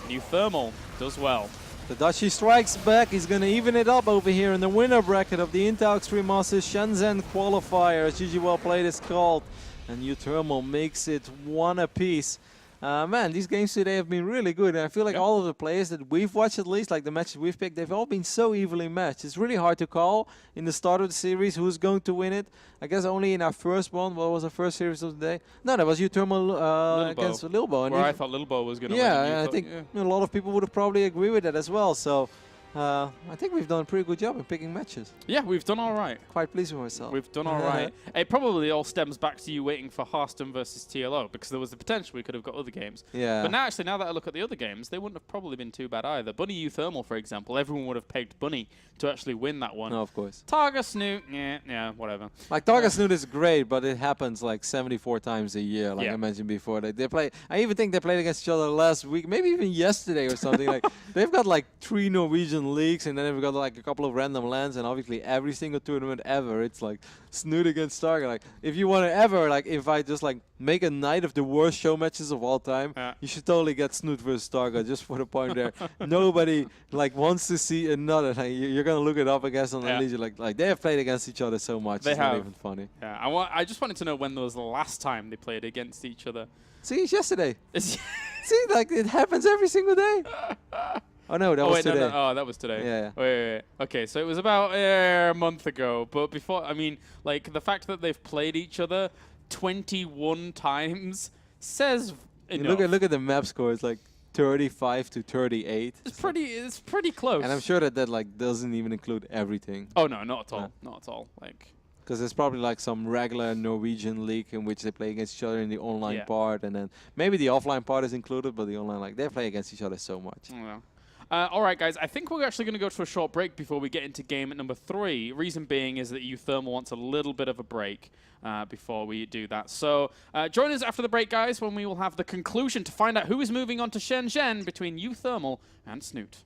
Speaker 1: Uthermal does well.
Speaker 2: The Dashi strikes back. He's going to even it up over here in the winner bracket of the Intel Extreme Masters Shenzhen qualifier. GG well played is called. And Uthermal makes it 1 apiece. Man, these games today have been really good, and I feel like all of the players that we've watched, at least, like the matches we've picked, they've all been so evenly matched. It's really hard to call in the start of the series who's going to win it. I guess only in our first one. What was our first series of the day? No, that was Uthermal against Lilbo.
Speaker 1: Where I thought Lilbo was going to win.
Speaker 2: Yeah, I think a lot of people would have probably agreed with that as well. So I think we've done a pretty good job in picking matches.
Speaker 1: Yeah, we've done all right.
Speaker 2: Quite pleased with myself.
Speaker 1: We've done all right. It probably all stems back to you waiting for Hearthstone versus TLO, because there was the potential we could have got other games.
Speaker 2: Yeah.
Speaker 1: But now, actually, now that I look at the other games, they wouldn't have probably been too bad either. Bunny Uthermal, for example, everyone would have pegged Bunny to actually win that one.
Speaker 2: No, of course.
Speaker 1: Targa Snute, yeah, whatever.
Speaker 2: Like Targa Snute is great, but it happens like 74 times a year, like I mentioned before. They play. I even think they played against each other last week, maybe even yesterday or something. Like they've got like 3 Norwegian leagues, and then they've got like a couple of random lands, and obviously every single tournament ever, it's like Snute against Targa. Like if you want to ever like invite just like make a night of the worst show matches of all time, you should totally get Snute versus Targa just for the point there. Nobody like wants to see another. Like, you're gonna look it up, I guess, on the Legion. Like they have played against each other so much. It's not even funny.
Speaker 1: Yeah, I just wanted to know when was the last time they played against each other.
Speaker 2: See, it's yesterday. See, like it happens every single day. Oh no, that was today.
Speaker 1: No. Oh, that was today.
Speaker 2: Yeah.
Speaker 1: Wait. Okay, so it was about a month ago. But before, I mean, like the fact that they've played each other 21 times says enough.
Speaker 2: Look at the map score. It's like 35 to 38.
Speaker 1: It's pretty close.
Speaker 2: And I'm sure that like doesn't even include everything.
Speaker 1: Oh no, not at all. Not at all. Like.
Speaker 2: Because there's probably like some regular Norwegian league in which they play against each other in the online part, and then maybe the offline part is included, but the online, like they play against each other so much.
Speaker 1: Oh, all right, guys, I think we're actually going to go to a short break before we get into game number 3. Reason being is that Uthermal wants a little bit of a break before we do that. So join us after the break, guys, when we will have the conclusion to find out who is moving on to Shenzhen between Uthermal and Snute.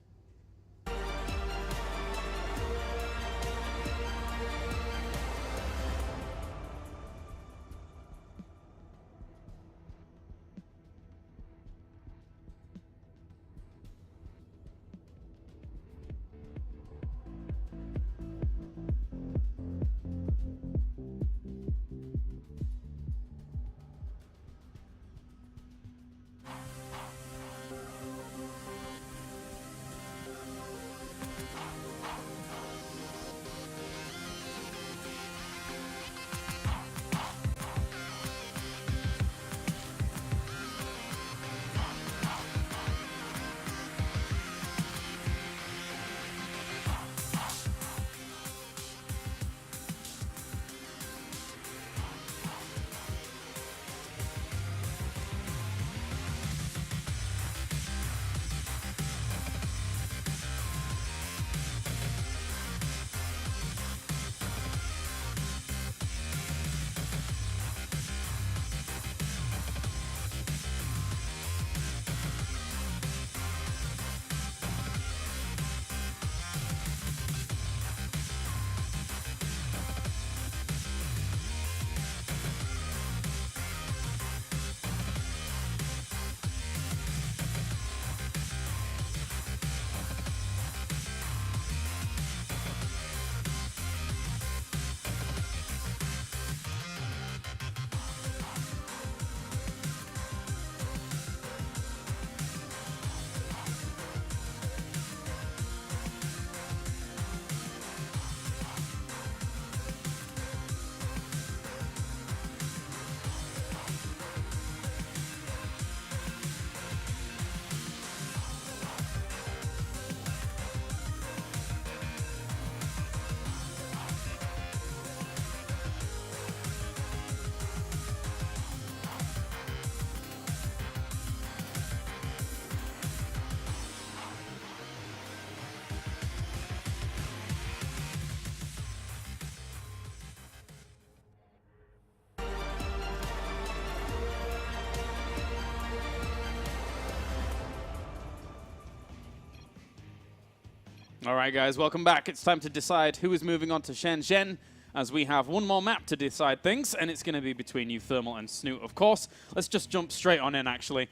Speaker 1: All right, guys, welcome back. It's time to decide who is moving on to Shenzhen, as we have one more map to decide things, and it's going to be between Uthermal and Snute, of course. Let's just jump straight on in, actually,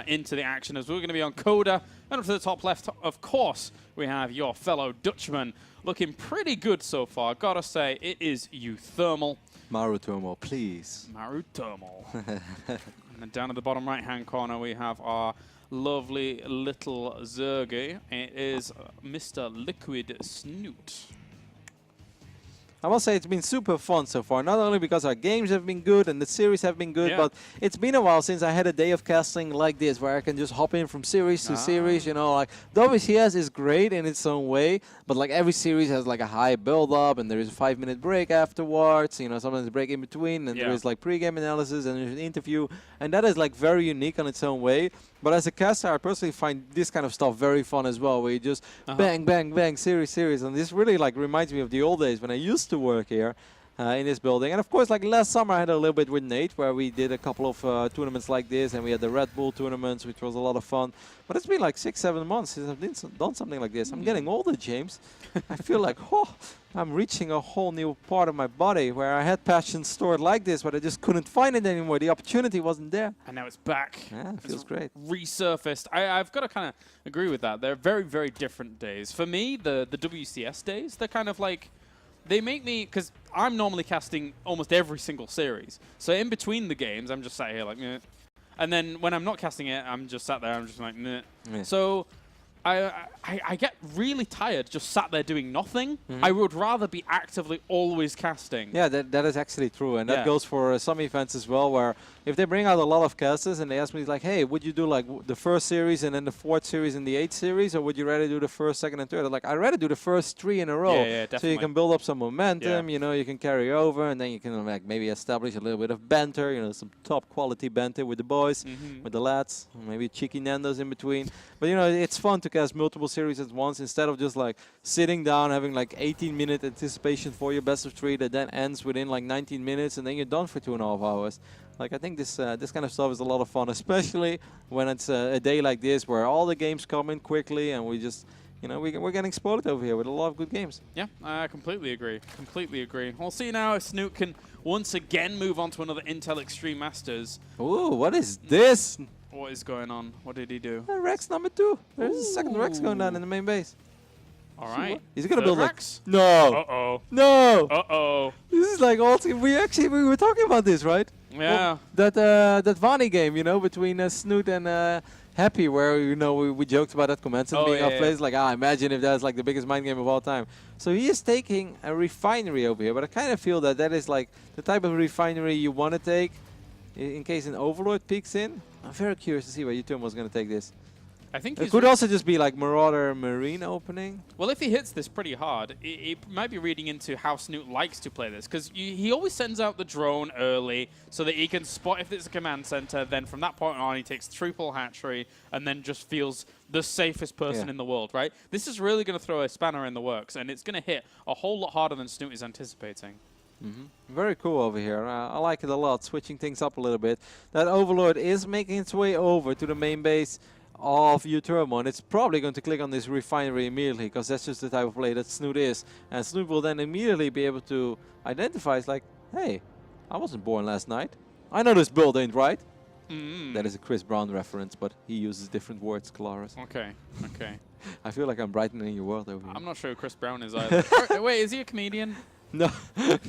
Speaker 1: into the action, as we're going to be on Coda. And up to the top left, of course, we have your fellow Dutchman, looking pretty good so far. Gotta say, it is Uthermal.
Speaker 2: Maruthermal, please.
Speaker 1: Maruthermal. And then down at the bottom right-hand corner, we have our lovely little Zergy. It is Mr. Liquid Snute.
Speaker 2: I must say it's been super fun so far, not only because our games have been good and the series have been good, but it's been a while since I had a day of casting like this, where I can just hop in from series to series, you know, like the WCS is great in its own way, but like every series has like a high build-up and there is a 5-minute break afterwards, you know, sometimes a break in between, and there is like pre-game analysis and there's an interview, and that is like very unique on its own way. But as a caster, I personally find this kind of stuff very fun as well, where you just bang, bang, bang, series. And this really like reminds me of the old days when I used to work here in this building. And of course, like last summer, I had a little bit with Nate, where we did a couple of tournaments like this, and we had the Red Bull tournaments, which was a lot of fun. But it's been like 6-7 months since I've done something like this. I'm getting older, James. I feel like, I'm reaching a whole new part of my body where I had passion stored like this, but I just couldn't find it anymore. The opportunity wasn't there.
Speaker 1: And now it's back.
Speaker 2: Yeah, it feels great.
Speaker 1: Resurfaced. I've got to kind of agree with that. They're very, very different days. For me, the WCS days, they're kind of like, they make me, because I'm normally casting almost every single series. So in between the games, I'm just sat here like, meh. And then when I'm not casting it, I'm just sat there, I'm just like, meh. Yeah. So I get really tired just sat there doing nothing. I would rather be actively always casting.
Speaker 2: Yeah, that is actually true. And that goes for some events as well, where if they bring out a lot of casters and they ask me like, hey, would you do like the first series and then the 4th series and the 8th series, or would you rather do the 1st, 2nd, and 3rd? Like, I'd rather do the first 3 in a row.
Speaker 1: Yeah, definitely.
Speaker 2: So you can build up some momentum, you know, you can carry over, and then you can like maybe establish a little bit of banter, you know, some top quality banter with the boys, with the lads, maybe cheeky Nandos in between. But, you know, it's fun to cast multiple series at once instead of just like sitting down, having like 18-minute anticipation for your best of 3 that then ends within like 19 minutes and then you're done for 2.5 hours. Like, I think this this kind of stuff is a lot of fun, especially when it's a day like this where all the games come in quickly and we just, you know, we're getting spoiled over here with a lot of good games.
Speaker 1: Yeah, I completely agree. Completely agree. We'll see now if Snute can once again move on to another Intel Extreme Masters.
Speaker 2: Ooh, what is this?
Speaker 1: What is going on? What did he do?
Speaker 2: Rex number 2. There's a second Rex going down in the main base.
Speaker 1: All right.
Speaker 2: Is he going to build
Speaker 1: Rex?
Speaker 2: like... No.
Speaker 1: Uh-oh.
Speaker 2: No.
Speaker 1: Uh-oh.
Speaker 2: This is like all... We were talking about this, right?
Speaker 1: Yeah.
Speaker 2: Well, that Vani game, you know, between Snute and Happy, where, you know, we joked about that commencement being off place. Like, imagine if that's like the biggest mind game of all time. So he is taking a refinery over here, but I kind of feel that that is like the type of refinery you want to take in case an Overlord peeks in. I'm very curious to see where Uthermal was going to take this.
Speaker 1: I think
Speaker 2: it could also just be like Marauder Marine opening.
Speaker 1: Well, if he hits this pretty hard, it might be reading into how Snute likes to play this, because he always sends out the drone early so that he can spot if it's a command center. Then from that point on, he takes triple hatchery and then just feels the safest person in the world, right? This is really going to throw a spanner in the works, and it's going to hit a whole lot harder than Snute is anticipating.
Speaker 2: Very cool over here. I like it a lot, switching things up a little bit. That Overlord is making its way over to the main base of Uthermal, and it's probably going to click on this refinery immediately, because that's just the type of play that Snute is. And Snute will then immediately be able to identify, it's like, hey, I wasn't born last night. I know this build ain't right. That is a Chris Brown reference, but he uses different words, Claris.
Speaker 1: Okay, okay.
Speaker 2: I feel like I'm brightening your world over here.
Speaker 1: I'm not sure who Chris Brown is either. Wait, is he a comedian?
Speaker 2: No,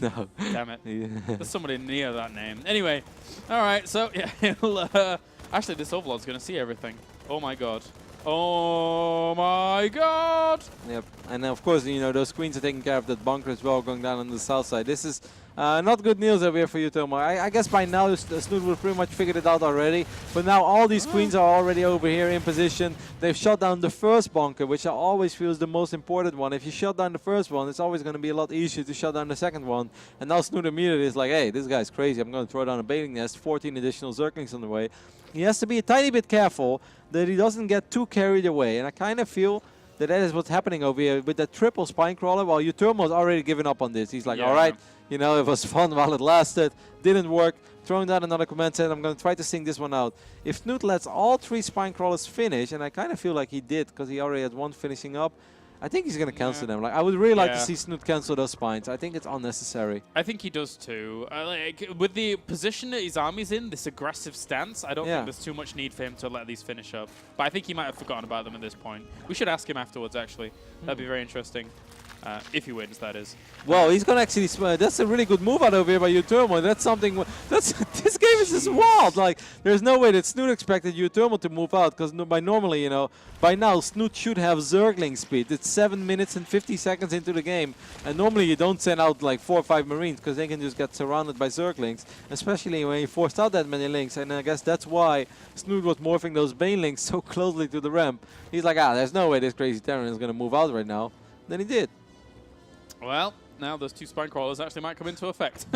Speaker 2: no.
Speaker 1: Damn it. There's somebody near that name. Anyway, all right, so yeah, actually this Overlord's going to see everything. Oh my god. Oh my god!
Speaker 2: Yep, and of course, you know, those queens are taking care of that bunker as well, going down on the south side. This is not good news over here for Uthermal. I guess by now Snute will pretty much figured it out already, but now all these queens are already over here in position. They've shot down the first bunker, which I always feel is the most important one. If you shut down the first one, it's always going to be a lot easier to shut down the second one. And now Snute immediately is like, hey, this guy's crazy. I'm going to throw down a bailing nest, 14 additional Zerglings on the way. He has to be a tiny bit careful that he doesn't get too carried away. And I kind of feel that is what's happening over here with that triple spine crawler. While Uthermal's already given up on this. He's like, all right, you know, it was fun while it lasted. Didn't work. Throwing down another command center. I'm going to try to sing this one out. If Snute lets all 3 spine crawlers finish, and I kind of feel like he did because he already had one finishing up, I think he's going to cancel them. Like, I would really like to
Speaker 1: Yeah.
Speaker 2: see Snute cancel those spines. I think it's unnecessary.
Speaker 1: I think he does too. Like, with the position that his army's in, this aggressive stance, I don't think there's too much need for him to let these finish up. But I think he might have forgotten about them at this point. We should ask him afterwards, actually. That'd be very interesting. If he wins, that is.
Speaker 2: Well, he's gonna actually. That's a really good move out of here by Uthermal. That's something. That's this game is just wild. Like, there's no way that Snute expected Uthermal to move out because by normally, you know, by now Snute should have Zergling speed. It's 7 minutes and 50 seconds into the game, and normally you don't send out like 4 or 5 Marines because they can just get surrounded by Zerglings, especially when you forced out that many links. And I guess that's why Snute was morphing those Banelings so closely to the ramp. He's like, there's no way this crazy Terran is gonna move out right now. Then he did.
Speaker 1: Well, now those 2 spine crawlers actually might come into effect.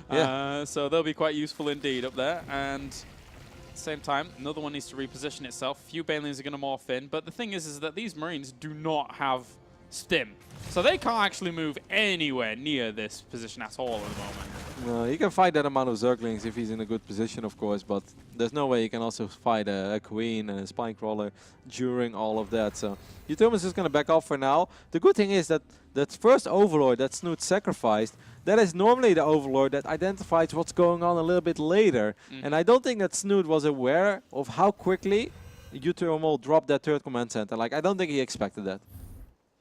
Speaker 2: Yeah.
Speaker 1: So they'll be quite useful indeed up there. And at the same time, another one needs to reposition itself. A few Banelings are going to morph in. But the thing is that these Marines do not have stim. So they can't actually move anywhere near this position at all at the moment.
Speaker 2: No, he can fight that amount of Zerglings if he's in a good position, of course, but there's no way he can also fight a Queen and a Spine Crawler during all of that. So Uthermal is just going to back off for now. The good thing is that that first Overlord that Snute sacrificed, that is normally the Overlord that identifies what's going on a little bit later. And I don't think that Snute was aware of how quickly Uthermal dropped that 3rd command center. Like, I don't think he expected that.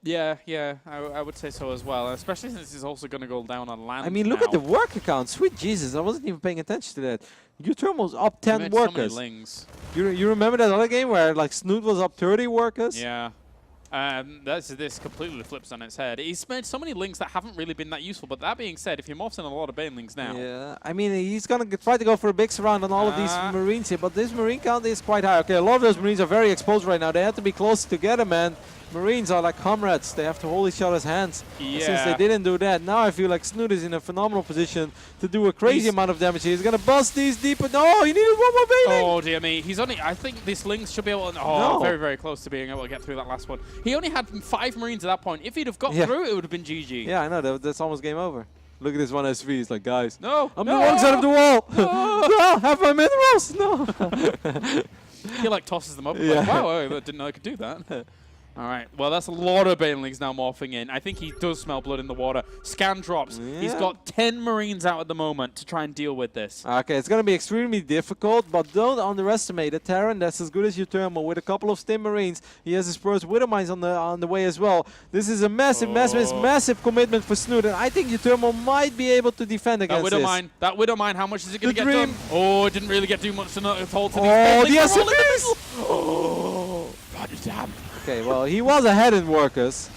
Speaker 1: Yeah, I would say so as well, especially since he's also going to go down on land.
Speaker 2: I mean, look at the worker count. Sweet Jesus, I wasn't even paying attention to that. Uthermal's up 10 workers.
Speaker 1: So many lings.
Speaker 2: You remember that other game where like Snute was up 30 workers?
Speaker 1: Yeah. This completely flips on its head. He's made so many links that haven't really been that useful, but that being said, if he morphs in a lot of Banelings now...
Speaker 2: Yeah, I mean, he's going to try to go for a big surround on all of these Marines here, but this Marine count is quite high. Okay, a lot of those Marines are very exposed right now. They have to be close together, man. Marines are like comrades. They have to hold each other's hands.
Speaker 1: Yeah.
Speaker 2: Since they didn't do that, now I feel like Snute is in a phenomenal position to do a crazy amount of damage. He's going to bust these deeper. No, he needed one more Baneling.
Speaker 1: Oh, dear me. He's only... I think this Lings should be able to... Oh, very, very close to being able to get through that last one. He only had 5 Marines at that point. If he'd have got through, it would have been GG.
Speaker 2: Yeah, I know. That's almost game over. Look at this one SV. He's like, guys,
Speaker 1: no,
Speaker 2: I'm the wrong side of the wall. No, have my minerals. No.
Speaker 1: He like tosses them up. Like, wow, I didn't know I could do that. All right. Well, that's a lot of Banelings now morphing in. I think he does smell blood in the water. Scan drops. Yeah. He's got 10 Marines out at the moment to try and deal with this.
Speaker 2: Okay, it's going to be extremely difficult, but don't underestimate a Terran that's as good as Uthermal with a couple of Stim Marines. He has his first Widow Mines on the way as well. This is a massive commitment for Snute, and I think Uthermal might be able to defend against this.
Speaker 1: That Widow Mine, how much is it going to get done? Oh, it didn't really get too much to hold to these
Speaker 2: the
Speaker 1: SCVs! Oh, God damn.
Speaker 2: Okay, well, he was ahead in workers.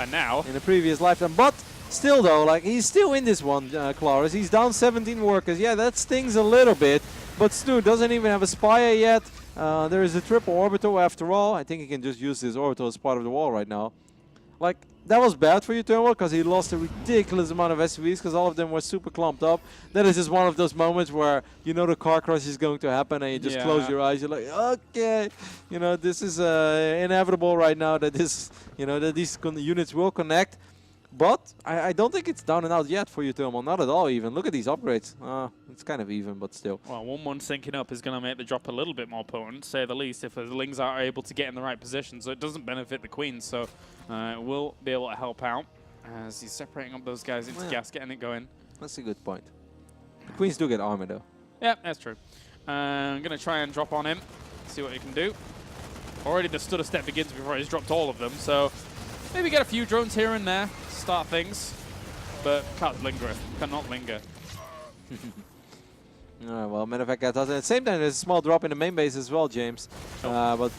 Speaker 1: And now?
Speaker 2: In the previous lifetime. But still, though, like, he's still in this one, Claris. He's down 17 workers. Yeah, that stings a little bit. But Snute doesn't even have a Spire yet. There is a triple orbital after all. I think he can just use this orbital as part of the wall right now. Like, that was bad for Uthermal because he lost a ridiculous amount of SCVs because all of them were super clumped up. That is just one of those moments where you know the car crash is going to happen and you just close your eyes. You're like, okay, you know, this is inevitable right now that this, you know, that these units will connect. But I don't think it's down and out yet for Uthermal. Not at all even. Look at these upgrades. It's kind of even, but still.
Speaker 1: Well, 1-1 syncing up is going to make the drop a little bit more potent, to say the least, if the Lings are able to get in the right position. So it doesn't benefit the Queens, so it will be able to help out as he's separating up those guys into gas, getting it going.
Speaker 2: That's a good point. The Queens do get armor, though.
Speaker 1: Yeah, that's true. I'm going to try and drop on him, see what he can do. Already the stutter step begins before he's dropped all of them, so maybe get a few drones here and there to start things, but cannot linger.
Speaker 2: Well, matter of fact, at the same time, there's a small drop in the main base as well, James. But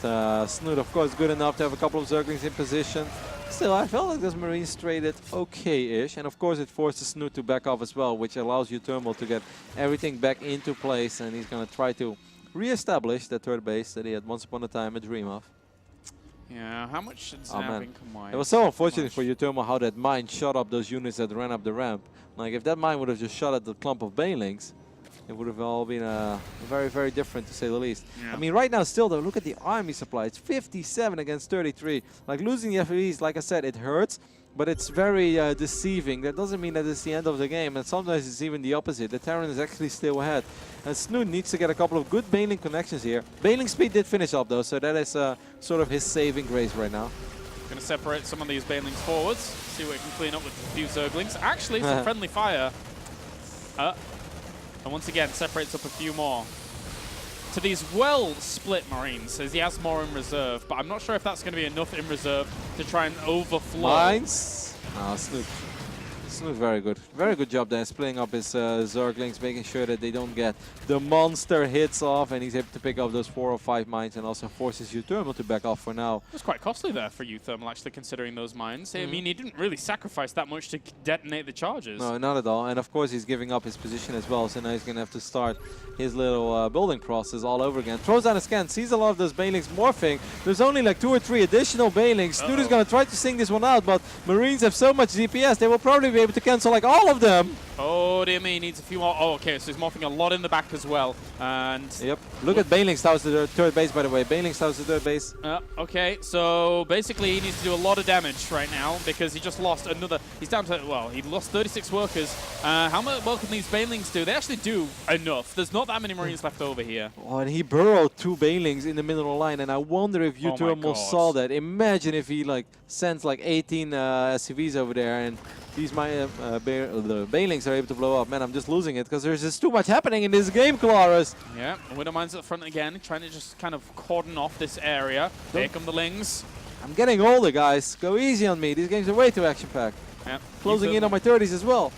Speaker 2: Snute, of course, good enough to have a couple of Zerglings in position. Still, I felt like this Marines traded okay-ish, and of course it forces Snute to back off as well, which allows Uthermal to get everything back into place, and he's going to try to re-establish that 3rd base that he had once upon a time a dream of.
Speaker 1: Yeah, how much should Snap income-wise?
Speaker 2: It was so unfortunate for Uthermal how that mine shot up those units that ran up the ramp. Like, if that mine would have just shot at the clump of Banelings, it would have all been very, very different, to say the least. Yeah. I mean, right now, still, though, look at the army supply. It's 57 against 33. Like, losing the FEVs, like I said, it hurts, but it's very deceiving. That doesn't mean that it's the end of the game, and sometimes it's even the opposite. The Terran is actually still ahead. And Snute needs to get a couple of good Baneling connections here. Baneling speed did finish up, though, so that is sort of his saving grace right now.
Speaker 1: Going going to separate some of these banelings forwards. See what it can clean up with a few Zerglings. Actually, some friendly fire. And once again, separates up a few more. To these well-split Marines, as he has more in reserve, but I'm not sure if that's going to be enough in reserve to try and overflow.
Speaker 2: Mines. Oh, Snute. Snute, very good. Very good job there, splitting up his Zerglings, making sure that they don't get the monster hits off, and he's able to pick up those 4 or 5 mines and also forces Uthermal to back off for now.
Speaker 1: It was quite costly there for Uthermal, actually, considering those mines. I mean, he didn't really sacrifice that much to detonate the charges.
Speaker 2: No, not at all. And of course, he's giving up his position as well, so now he's going to have to start his little building process all over again. Throws down a scan, sees a lot of those banelings morphing. There's only like 2 or 3 additional banelings. Snute is going to try to sing this one out, but Marines have so much DPS, they will probably be able to cancel like all of them.
Speaker 1: Oh, dear me, needs a few more. Oh, okay, so he's morphing a lot in the back as well. And
Speaker 2: yep, look at Banelings towards the third base, by the way. Banelings towards the third base.
Speaker 1: Okay, so basically he needs to do a lot of damage right now because he just lost another. He's down to, well, he lost 36 workers. How much well can these Banelings do? They actually do enough. There's not that many Marines left over here.
Speaker 2: Oh, and he burrowed 2 Banelings in the middle line, and I wonder if Uthermal saw that. Imagine if he like sends like 18 SCVs over there, and these the Banelings are able to blow up. Man, I'm just losing it because there's just too much happening in this game, Claris.
Speaker 1: Yeah, Widowmines at the front again, trying to just kind of cordon off this area. Here come the Lings.
Speaker 2: I'm getting older, guys. Go easy on me. These games are way too action-packed.
Speaker 1: Yep.
Speaker 2: Closing in on my 30s as well.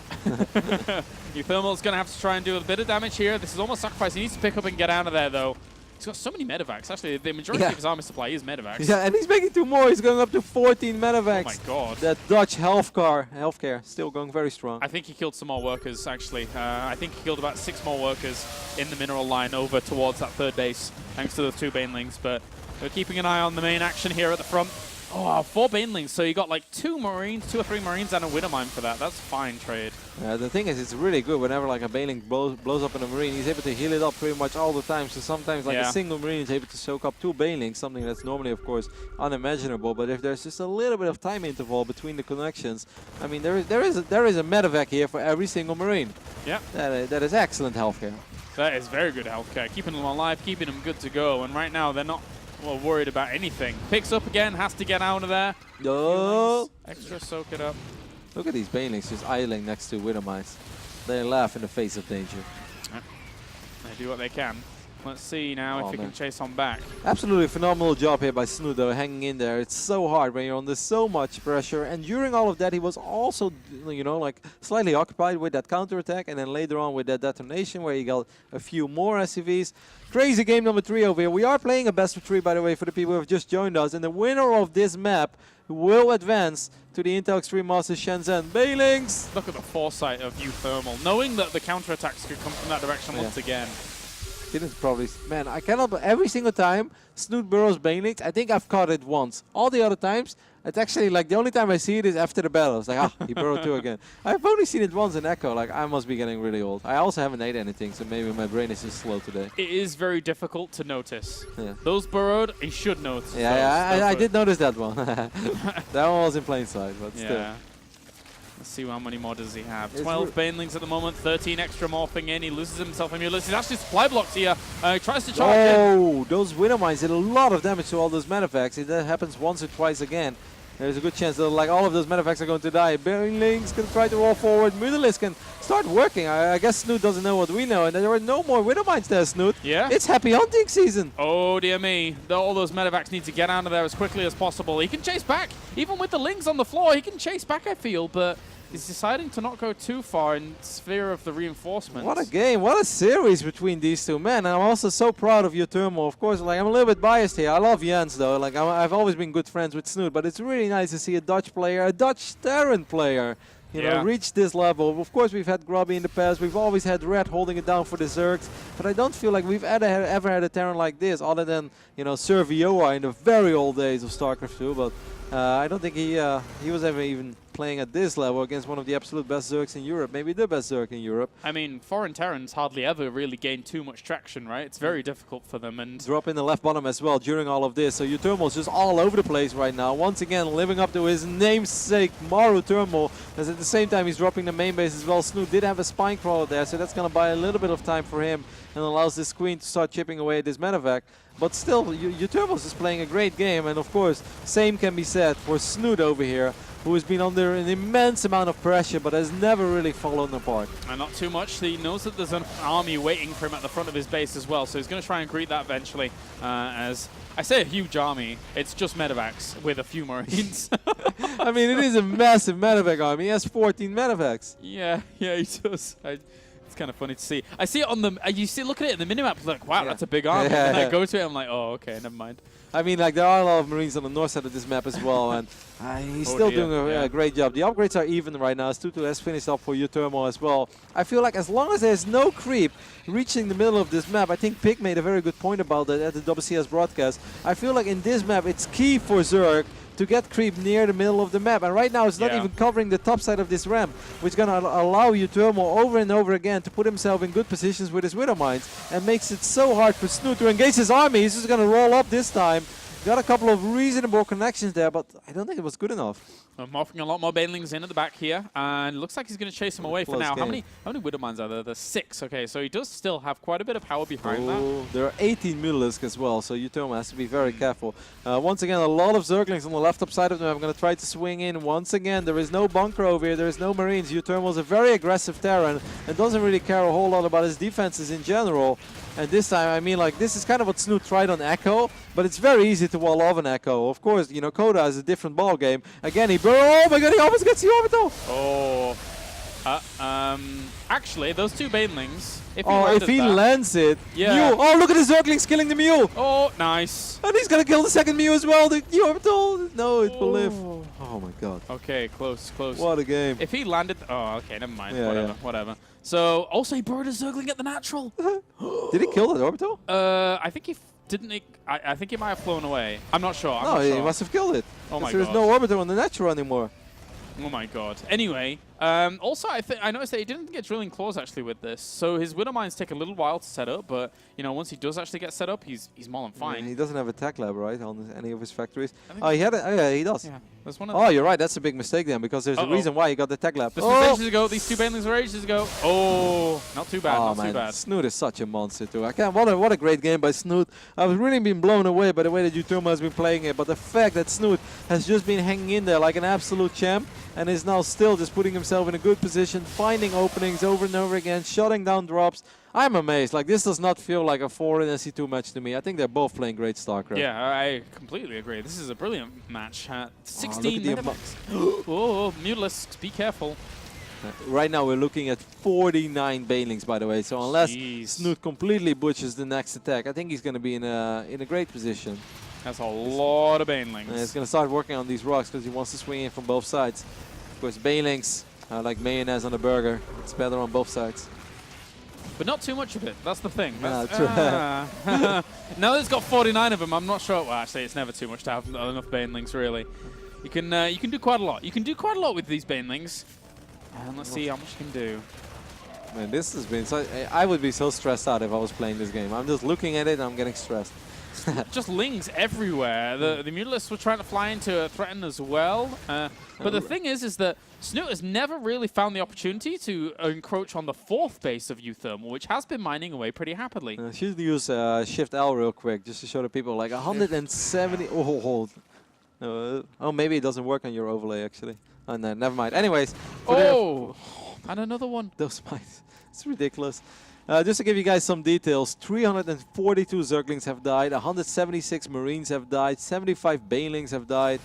Speaker 1: Uthermal's going to have to try and do a bit of damage here. This is almost sacrifice. He needs to pick up and get out of there, though. He's got so many medevacs. Actually, the majority of his army supply is medevacs.
Speaker 2: Yeah, and he's making 2 more. He's going up to 14 medevacs.
Speaker 1: Oh my god.
Speaker 2: That Dutch healthcare still going very strong.
Speaker 1: I think he killed some more workers, actually. I think he killed about 6 more workers in the mineral line over towards that third base, thanks to those 2 Banelings. But we're keeping an eye on the main action here at the front. Oh, 4 Banelings, so you got like 2 or 3 Marines and a Widowmine for that. That's fine trade.
Speaker 2: The thing is, it's really good whenever like a Baneling blows up in a Marine, he's able to heal it up pretty much all the time. So sometimes like a single Marine is able to soak up 2 Banelings, something that's normally, of course, unimaginable. But if there's just a little bit of time interval between the connections, I mean, there is a medevac here for every single Marine.
Speaker 1: Yeah.
Speaker 2: That is excellent healthcare.
Speaker 1: That is very good healthcare, keeping them alive, keeping them good to go. And right now, they're not worried about anything. Picks up again, has to get out of there.
Speaker 2: No.
Speaker 1: Extra soak it up.
Speaker 2: Look at these Banelings just idling next to Widowmines. They laugh in the face of danger.
Speaker 1: Yeah. They do what they can. Let's see now if he can chase on back.
Speaker 2: Absolutely phenomenal job here by Snute, though, hanging in there. It's so hard when you're under so much pressure. And during all of that, he was also, you know, like slightly occupied with that counterattack. And then later on with that detonation where he got a few more SCVs. Crazy game number 3 over here. We are playing a best of 3, by the way, for the people who have just joined us. And the winner of this map will advance to the Intel Extreme Masters Shenzhen. Banelings!
Speaker 1: Look at the foresight of Uthermal, knowing that the counterattacks could come from that direction once again.
Speaker 2: Didn't probably, man, I cannot, every single time Snute burrows Banelings, I think I've caught it once. All the other times, it's actually like the only time I see it is after the battle. It's like, ah, he burrowed 2 again. I've only seen it once in Echo, like I must be getting really old. I also haven't ate anything, so maybe my brain is just slow today.
Speaker 1: It is very difficult to notice.
Speaker 2: Yeah.
Speaker 1: Those burrowed, he should notice.
Speaker 2: Yeah, I did notice that one. That one was in plain sight, but still.
Speaker 1: Let's see how many more does he have. 12 Banelings at the moment, 13 extra morphing in. He loses himself Imulus. He's actually supply blocked here. He tries to charge in.
Speaker 2: Oh, those Widowmines did a lot of damage to all those medevacs. If that happens once or twice again, there's a good chance that like all of those medevacs are going to die. Banelings can try to roll forward. Mutalisk can start working. I guess Snute doesn't know what we know, and there are no more Widowmines there, Snute.
Speaker 1: Yeah.
Speaker 2: It's happy hunting season.
Speaker 1: Oh, dear me. All those medevacs need to get out of there as quickly as possible. He can chase back. Even with the Lings on the floor, he can chase back, I feel, but he's deciding to not go too far in sphere of the reinforcements.
Speaker 2: What a game. What a series between these two. Man, I'm also so proud of Uthermal. Of course, like I'm a little bit biased here. I love Jens, though. Like I've always been good friends with Snute, but it's really nice to see a Dutch player, a Dutch Terran player, you know, reach this level. Of course, we've had Grubby in the past. We've always had Red holding it down for the Zergs, but I don't feel like we've ever had a Terran like this, other than, you know, Servioa in the very old days of StarCraft 2, but I don't think he was ever even playing at this level against one of the absolute best Zergs in Europe, maybe the best Zerg in Europe.
Speaker 1: I mean, foreign Terrans hardly ever really gain too much traction, right? It's very difficult for them. And
Speaker 2: Drop in the left bottom as well during all of this. So Uthermal's just all over the place right now. Once again, living up to his namesake, Maru Thermal. As at the same time, he's dropping the main base as well. Snute did have a spine crawler there, so that's going to buy a little bit of time for him and allows this queen to start chipping away at this medevac. But still, Uthermal's is playing a great game. And of course, same can be said for Snute over here, who has been under an immense amount of pressure but has never really fallen apart.
Speaker 1: And not too much. He knows that there's an army waiting for him at the front of his base as well, so he's going to try and greet that eventually. As I say, a huge army. It's just medevacs with a few Marines.
Speaker 2: I mean, it is a massive medevac army. He has 14 medevacs.
Speaker 1: Yeah, he does. It's kind of funny to see. I see it on the. You see, look at it in the minimap. Like, wow, that's a big army. And I go to it, I'm like, oh, okay, never mind.
Speaker 2: I mean, like, there are a lot of Marines on the north side of this map as well, and he's still doing a great job. The upgrades are even right now. Snute has finished up for Uthermal as well. I feel like as long as there's no creep reaching the middle of this map, I think Pick made a very good point about that at the WCS broadcast. I feel like in this map, it's key for Zerg to get creep near the middle of the map. And right now, it's not even covering the top side of this ramp, which is going to allow Uthermal over and over again to put himself in good positions with his Widow Mines and makes it so hard for Snute to engage his army. He's just going to roll up this time. Got a couple of reasonable connections there, but I don't think it was good enough.
Speaker 1: I'm offering a lot more banelings in at the back here, and it looks like he's going to chase him away for now.
Speaker 2: Game.
Speaker 1: How many Widow Mines are there? There's 6. Okay, so he does still have quite a bit of power behind that.
Speaker 2: There are 18 Mutalisks as well, so Uthermal has to be very careful. Once again, a lot of Zerglings on the left up side of them. I'm going to try to swing in. Once again, there is no bunker over here. There is no Marines. Uthermal is a very aggressive Terran and doesn't really care a whole lot about his defenses in general. And this time, I mean, like, this is kind of what Snute tried on Echo, but it's very easy to wall off an Echo. Of course, you know, Coda is a different ball game. Again, oh my god, he almost gets the orbital!
Speaker 1: Oh. Actually, those 2 banelings,
Speaker 2: if he lands it, Mew. Oh, look at the Zerglings killing the Mew!
Speaker 1: Oh, nice.
Speaker 2: And he's gonna kill the second Mew as well. The orbital, no, it will live. Oh my god.
Speaker 1: Okay, close.
Speaker 2: What a game.
Speaker 1: If he landed, oh, okay, never mind.
Speaker 2: Yeah,
Speaker 1: Whatever. So, also he burrowed a Zergling at the natural.
Speaker 2: Did he kill that orbital?
Speaker 1: I think he didn't. I think he might have flown away. I'm not sure.
Speaker 2: No, he must have killed it.
Speaker 1: Oh my god.
Speaker 2: There's no orbital on the natural anymore.
Speaker 1: Oh my god. Anyway, also I noticed that he didn't get drilling claws actually with this, so his Widow Mines take a little while to set up, but you know, once he does actually get set up, he's more than fine.
Speaker 2: Yeah, he doesn't have a tech lab, right, on any of his factories? Oh, he had it. Oh, yeah, he does.
Speaker 1: Yeah, that's one of
Speaker 2: oh, you're right. That's a big mistake then, because there's a reason why he got the tech lab.
Speaker 1: This was ages ago. These 2 banelings were ages ago. Oh, not too bad.
Speaker 2: Oh,
Speaker 1: not
Speaker 2: man.
Speaker 1: too bad.
Speaker 2: Snute is such a monster too. What a great game by Snute. I've really been blown away by the way that Uthermal has been playing it, but the fact that Snute has just been hanging in there like an absolute champ and is now still just putting himself in a good position, finding openings over and over again, shutting down drops. I'm amazed. Like, this does not feel like a foreign SC2 match to me. I think they're both playing great StarCraft.
Speaker 1: Yeah, I completely agree. This is a brilliant match. 16
Speaker 2: medevacs.
Speaker 1: Oh, Mutalisks, be careful.
Speaker 2: Right now we're looking at 49 banelings, by the way. So unless Snute completely butchers the next attack, I think he's going to be in a great position.
Speaker 1: That's a lot of banelings.
Speaker 2: And he's going to start working on these rocks because he wants to swing in from both sides. Of course, banelings are like mayonnaise on a burger. It's better on both sides.
Speaker 1: But not too much of it. That's the thing. Now
Speaker 2: Now
Speaker 1: it's got 49 of them. I'm not sure. Well, actually, it's never too much to have enough banelings, really. You can do quite a lot. You can do quite a lot with these banelings. And let's see how much you can do.
Speaker 2: Man, this has been so... I would be so stressed out if I was playing this game. I'm just looking at it and I'm getting stressed.
Speaker 1: Just lings everywhere. The Mutalisks were trying to fly into threaten as well. But the thing is that Snute has never really found the opportunity to encroach on the 4th base of Uthermal, which has been mining away pretty happily.
Speaker 2: I should use Shift L real quick just to show the people like 170. Oh, maybe it doesn't work on your overlay actually. Oh, no, never mind. Anyways.
Speaker 1: And another one.
Speaker 2: Those mines. It's ridiculous. Just to give you guys some details, 342 Zerglings have died, 176 Marines have died, 75 banelings have died.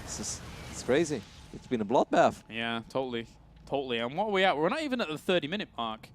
Speaker 2: It's crazy. It's been a bloodbath.
Speaker 1: Yeah, totally. And what are we at? We're not even at the 30-minute mark.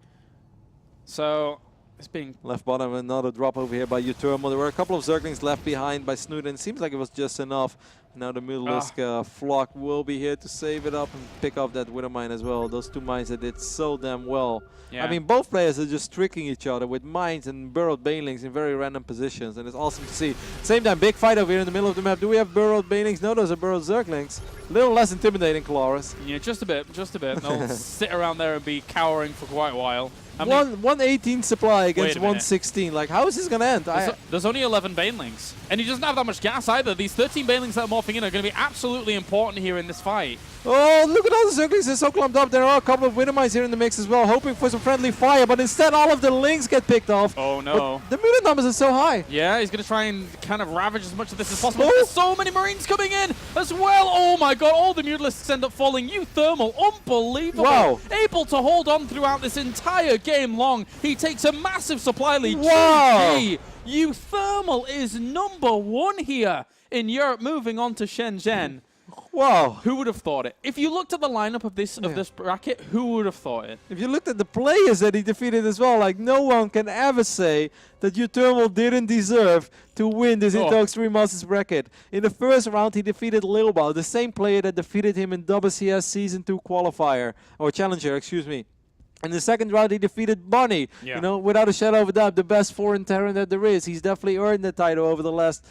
Speaker 1: So, it's being...
Speaker 2: Left bottom, another drop over here by Uthermal. There were a couple of Zerglings left behind by Snute, and it seems like it was just enough. Now the Mutalisk flock will be here to save it up and pick up that Wither Mine as well. Those two mines that did so damn well.
Speaker 1: Yeah.
Speaker 2: I mean, both players are just tricking each other with mines and burrowed banelings in very random positions, and it's awesome to see. Same time, big fight over here in the middle of the map. Do we have burrowed banelings? No, those are burrowed Zerglings. A little less intimidating, Colaris.
Speaker 1: Yeah, just a bit, just a bit. They'll sit around there and be cowering for quite a while.
Speaker 2: 118 supply against
Speaker 1: Wait a minute.
Speaker 2: 116. Like, how is this gonna end?
Speaker 1: There's only 11 Banelings, and he doesn't have that much gas either. These 13 Banelings that are morphing in are going to be absolutely important here in this fight.
Speaker 2: Oh, look at all the Zerglings, they're so clumped up. There are a couple of Wither Mines here in the mix as well, hoping for some friendly fire, but instead all of the Lings get picked off.
Speaker 1: Oh no.
Speaker 2: But the mutant numbers are so high.
Speaker 1: Yeah, he's going to try and kind of ravage as much of this as possible.
Speaker 2: Oh.
Speaker 1: There's so many Marines coming in as well. Oh my god, all the Mutalisks end up falling. Uthermal, unbelievable.
Speaker 2: Wow.
Speaker 1: Able to hold on throughout this entire game long. He takes a massive supply lead.
Speaker 2: Wow.
Speaker 1: GG. Uthermal is #1 here in Europe, moving on to Shenzhen.
Speaker 2: Wow.
Speaker 1: Who would have thought it? If you looked at the lineup of this bracket, who would have thought it?
Speaker 2: If you looked at the players that he defeated as well, like, no one can ever say that Uthermal didn't deserve to win this Into Extreme Masters bracket. In the first round, he defeated Lilbao, the same player that defeated him in WCS Season 2 qualifier, or Challenger, excuse me. In the second round, he defeated Bonnie.
Speaker 1: Yeah.
Speaker 2: You know, without a shadow of a doubt, the best foreign Terran that there is. He's definitely earned the title over the last,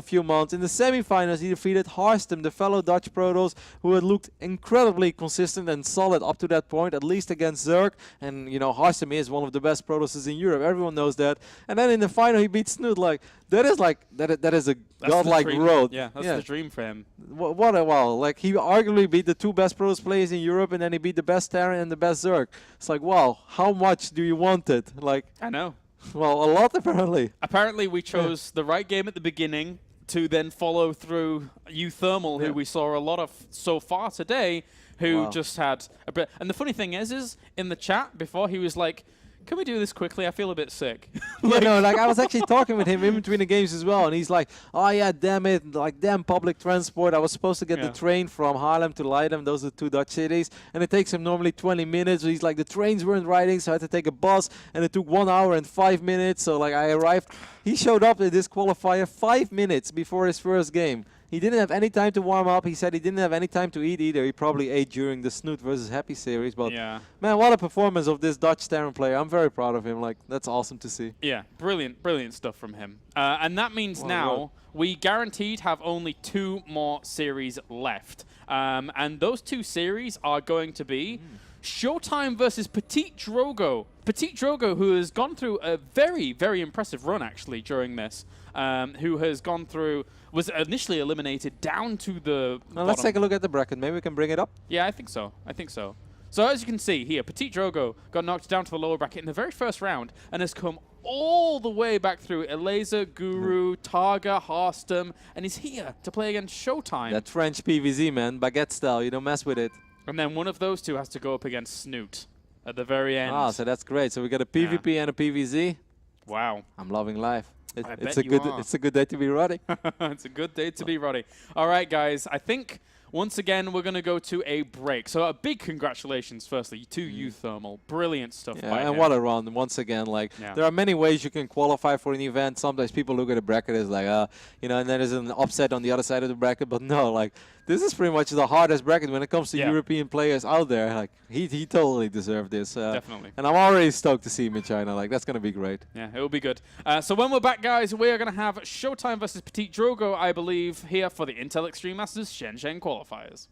Speaker 2: few months. In the semifinals, he defeated Harstem, the fellow Dutch Protoss, who had looked incredibly consistent and solid up to that point, at least against Zerg. And, Harstem is one of the best Protosses in Europe. Everyone knows that. And then in the final, he beat Snute. Like, that is a godlike road.
Speaker 1: Yeah, that's the dream for him.
Speaker 2: What a wow. Like, he arguably beat the two best Protoss players in Europe, and then he beat the best Terran and the best Zerg. It's like, wow, how much do you want it? Like,
Speaker 1: I know.
Speaker 2: Well, a lot apparently.
Speaker 1: Apparently, we chose the right game at the beginning to then follow through Uthermal, who we saw a lot of so far today, who just had a bit. And the funny thing is in the chat before, he was like, can we do this quickly? I feel a bit sick.
Speaker 2: I was actually talking with him in between the games as well, and he's like, oh yeah, damn it, like, damn public transport. I was supposed to get the train from Haarlem to Leiden. Those are the two Dutch cities, and it takes him normally 20 minutes. So he's like, the trains weren't riding, so I had to take a bus, and it took 1 hour and 5 minutes. So, like, I arrived. He showed up at this qualifier 5 minutes before his first game. He didn't have any time to warm up. He said he didn't have any time to eat either. He probably ate during the Snute versus Happy series. But man, what a performance of this Dutch Terran player. I'm very proud of him. Like, that's awesome to see.
Speaker 1: Yeah, brilliant stuff from him. And that means now we guaranteed have only 2 more series left. And those 2 series are going to be Showtime versus Petit Drogo. Petit Drogo, who has gone through a very, very impressive run, actually, during this. Who has gone through, was initially eliminated down to the bottom.
Speaker 2: Let's take a look at the bracket. Maybe we can bring it up.
Speaker 1: Yeah, I think so. So as you can see here, Petit Drogo got knocked down to the lower bracket in the very first round and has come all the way back through Eleza, Guru, Targa, Harstem, and is here to play against Showtime.
Speaker 2: That French PVZ, man. Baguette style. You don't mess with it.
Speaker 1: And then one of those two has to go up against Snute at the very end.
Speaker 2: Ah, so that's great. So we got a PvP and a PVZ.
Speaker 1: Wow.
Speaker 2: I'm loving life.
Speaker 1: It's
Speaker 2: a good day to be Roddy.
Speaker 1: It's a good day to be Roddy. All right, guys. I think once again we're going to go to a break. So a big congratulations, firstly, to Uthermal. Brilliant stuff by him.
Speaker 2: And what a run. Once again, like, there are many ways you can qualify for an event. Sometimes people look at a bracket as like, and then there's an upset on the other side of the bracket. But no, like, this is pretty much the hardest bracket when it comes to European players out there. Like, he totally deserved this.
Speaker 1: Definitely.
Speaker 2: And I'm already stoked to see him in China. Like, that's going to be great.
Speaker 1: Yeah, it will be good. So when we're back, guys, we are going to have Showtime versus Petit Drogo, I believe, here for the Intel Extreme Masters Shenzhen qualifiers.